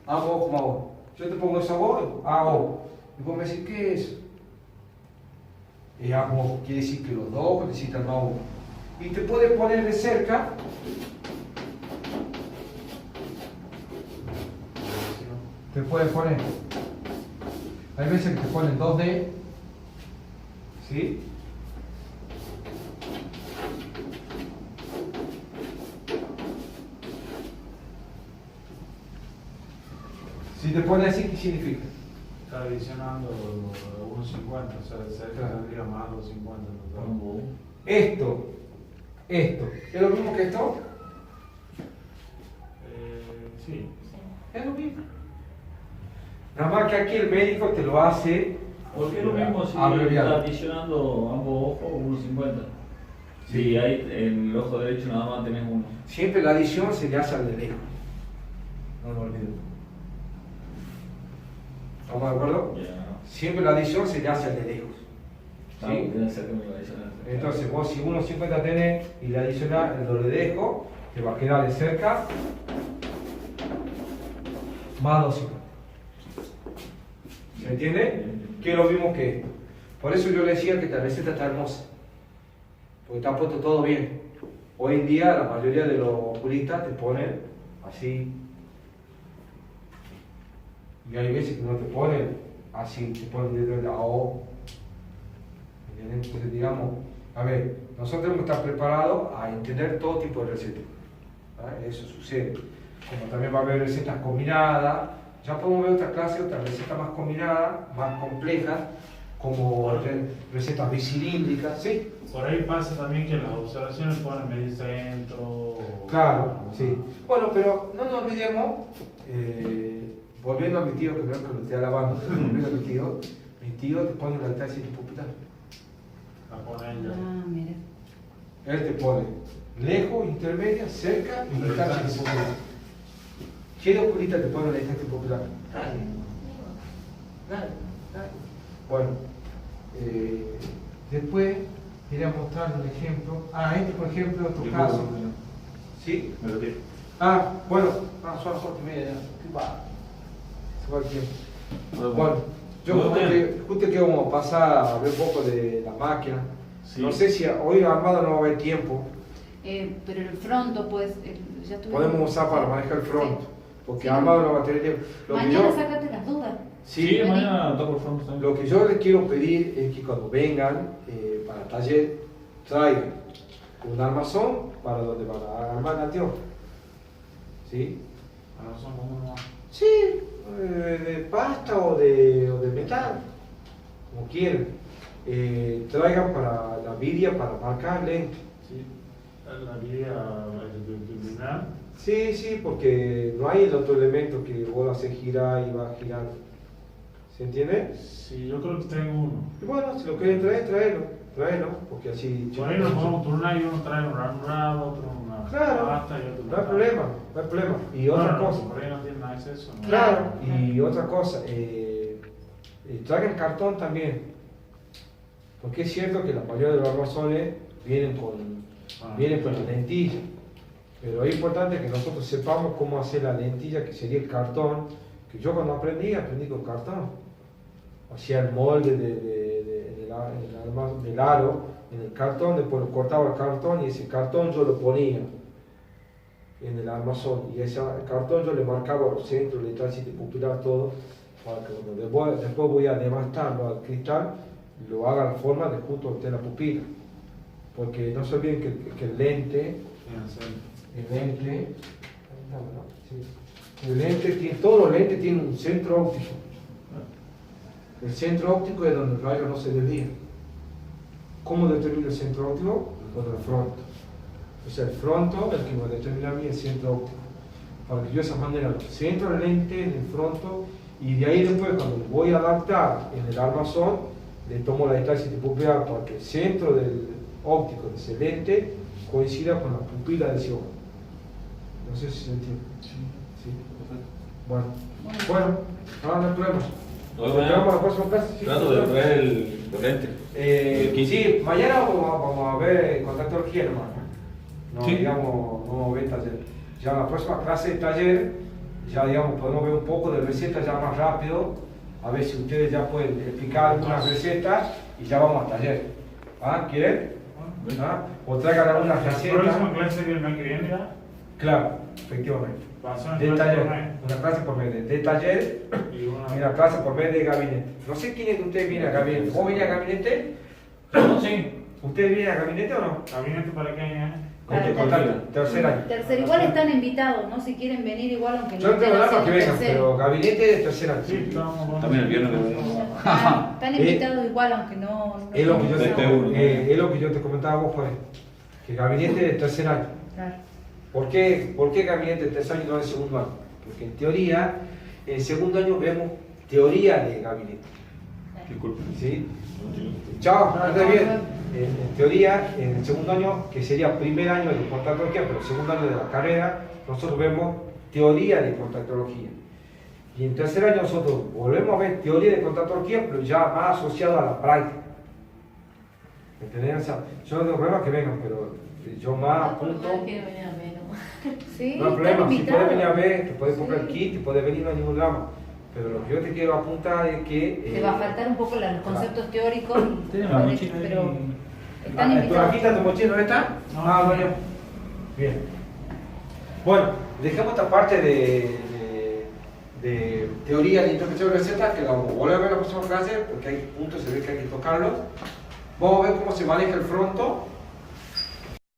B: Ambos ojos más 1. Yo te pongo esa voz, hago. Y vos me decís, ¿qué es eso? Y ambos ojos quiere decir que los 2 ojos necesitan más 1. Y te puede poner de cerca. Te puede poner, hay veces que te ponen 2D, ¿sí? Si te pone así, ¿qué significa?
A: Está adicionando 1.50, o sea, cerca saldría más 2.50.
B: Esto, ¿es lo mismo que esto?
A: Sí.
B: Es lo mismo. Nada más que aquí el médico te lo hace.
C: ¿Por qué lo mismo si
B: abreviado.
C: está adicionando ambos ojos 1.50? Si hay en el ojo derecho nada más tenés 1.
B: Siempre la adición se le hace al de lejos. No lo olvides. ¿Estamos de acuerdo? Siempre la adición se le hace al de lejos. ¿Sí? Entonces vos si 1.50 tenés y le adicionás el doble de lejos, te va a quedar de cerca más 2.50. ¿Se entiende? Que es lo mismo que... Por eso yo le decía que esta receta está hermosa. Porque está puesto todo bien. Hoy en día la mayoría de los oculistas te ponen así. Y hay veces que no te ponen así, te ponen de la O. ¿Entiendes? Entonces digamos, a ver, nosotros tenemos que estar preparados a entender todo tipo de recetas. ¿Vale? Eso sucede. Como también va a haber recetas combinadas, ya podemos ver otras clases, otras recetas más combinadas, más complejas, como recetas bicilíndricas, ¿sí?
A: Por ahí pasa también que las observaciones ponen medio centro.
B: Claro, sí. Bueno, pero no nos olvidemos, volviendo a mi tío, que creo que lo estoy alabando, volviendo a mi tío te pone la altar sin pupilar.
A: La pone ella.
E: Ah, mira.
B: Él te pone lejos, intermedia, cerca y distancia popular. ¿Qué oculista te pone la distancia popular? Nadie. Nadie. Bueno, después quería mostrar un ejemplo. Este por ejemplo es otro caso. ¿Sí?
C: Me retiro.
B: Bueno, son las 8:30 ya. ¿Qué va? Se va el tiempo. Bueno, yo justo que vamos a pasar a ver un poco de la máquina.
C: Sí.
B: No sé si hoy armado no va a haber tiempo.
E: Pero el fronto, pues, ya estuve.
B: Podemos usar para manejar el front.
E: Sí.
B: Porque
E: Sí.
B: armado no va a tener tiempo.
E: Mañana sácate las dudas.
C: Sí, mañana toco el fondo también.
B: Lo que yo les quiero pedir es que cuando vengan para el taller, traigan un armazón para donde van a armar el anteojo. ¿Sí?
A: Ahora son como
B: Sí, de pasta o de metal, como quieran. Traigan para la viria para marcar lente.
A: sí, la guía de lunar.
B: Sí, porque no hay el otro elemento que vos lo haces girar y va girando. ¿Se entiende?
A: Sí, yo creo que tengo uno.
B: Y bueno, si lo quieren traer, tráelo, porque así...
A: Por ahí nos podemos turnar y uno trae un ranurado, otro una
B: Claro,
A: pasta y otro
B: no hay problema. Y otra cosa.
A: Por ahí no tiene nada de eso. ¿no?
B: Claro, y otra cosa, traigan cartón también. Porque es cierto que la mayoría de los armazones vienen con la lentilla. Pero es importante que nosotros sepamos cómo hacer la lentilla, que sería el cartón. Que yo cuando aprendí con cartón. Hacía el molde del aro en el cartón, después lo cortaba el cartón y ese cartón yo lo ponía en el armazón y ese cartón yo le marcaba los centros, le tránsito pupilar, todo, para que después voy a devastarlo al cristal, lo haga la forma de justo esté la pupila. Porque no se olviden que el lente, todos los lentes tienen un centro óptico. El centro óptico es donde el rayo no se desvía. ¿Cómo determina el centro óptico? Con el fronto. O sea, el fronto es el que va a determinar bien el centro óptico. Para que yo de esa manera centro el lente en el fronto y de ahí después cuando voy a adaptar en el armazón, le tomo la distancia de pupilar para que el centro del óptico de ese lente coincida con la pupila de ese ojo. No sé si se entiende. Sí. Bueno, ahora no hay problema.
C: Nos
B: Nos vemos la próxima clase. ¿Sí?
C: Trato de ver el lente.
B: Sí, mañana vamos a ver contactología nomás. No,
C: Sí.
B: digamos, no vamos a ver taller. Ya en la próxima clase de taller, ya digamos, podemos ver un poco de recetas ya más rápido. A ver si ustedes ya pueden explicar algunas recetas y ya vamos al taller. ¿Quieren? O traigan algunas
A: La próxima
B: recetas.
A: clase que el mes que viene ya.
B: Claro, efectivamente.
A: Pasó en
B: De
A: clase
B: taller,
A: por mes.
B: una clase por medio de taller
A: Y una.
B: y una clase por medio de gabinete. No sé quién de ustedes viene a gabinete. ¿Vos venís a gabinete?
C: Sí.
B: ¿Ustedes vienen a gabinete o no?
A: ¿Gabinete para qué año?
E: Para
B: Con
E: tercer-
B: contacto, tercer año.
E: Tercero, igual están invitados, ¿no? Si quieren venir igual, aunque
B: Yo no tengo
E: estén
B: nada para que
E: haciendo
B: vengan,
E: tercero.
B: pero gabinete de tercer año.
A: Sí, estamos.
C: También el viernes que viene.
E: Están invitados igual, aunque no.
B: Es lo que yo
C: Este
B: te,
C: uno.
B: es lo que yo te comentaba a vos, Juan. Que gabinete de tercer año.
E: Claro.
B: ¿Por qué gabinete de tercer año y no de segundo año? Porque en teoría, en segundo año vemos teoría de gabinete.
C: Disculpe.
B: ¿Sí? Chao, antes bien. En teoría, en el segundo año, que sería primer año de contactología, pero el segundo año de la carrera, nosotros vemos teoría de contactología. Y en tercer año nosotros volvemos a ver teoría de contactología, pero ya más asociado a la práctica. ¿Entendés? O sea, yo no tengo problema que vengan, pero yo más apunto.
E: Sí,
B: No hay
E: están
B: problema, si
E: invitados.
B: puedes venir a ver, te puedes comprar el
E: Sí.
B: kit, te puedes venir a ningún lado. Pero lo que yo te quiero apuntar es que...
E: te va a faltar un poco los conceptos teóricos,
C: Tenemos la mochila ahí.
E: pero están
B: aquí
E: invitados.
B: está tu mochila, ¿no está?
A: No.
B: Bueno. Bien. Bueno, dejemos esta parte de teoría de interpretación de recetas, que la vamos a volver a ver en la próxima clase, porque hay puntos se ve que hay que tocarlos. Vamos a ver cómo se maneja el fronto.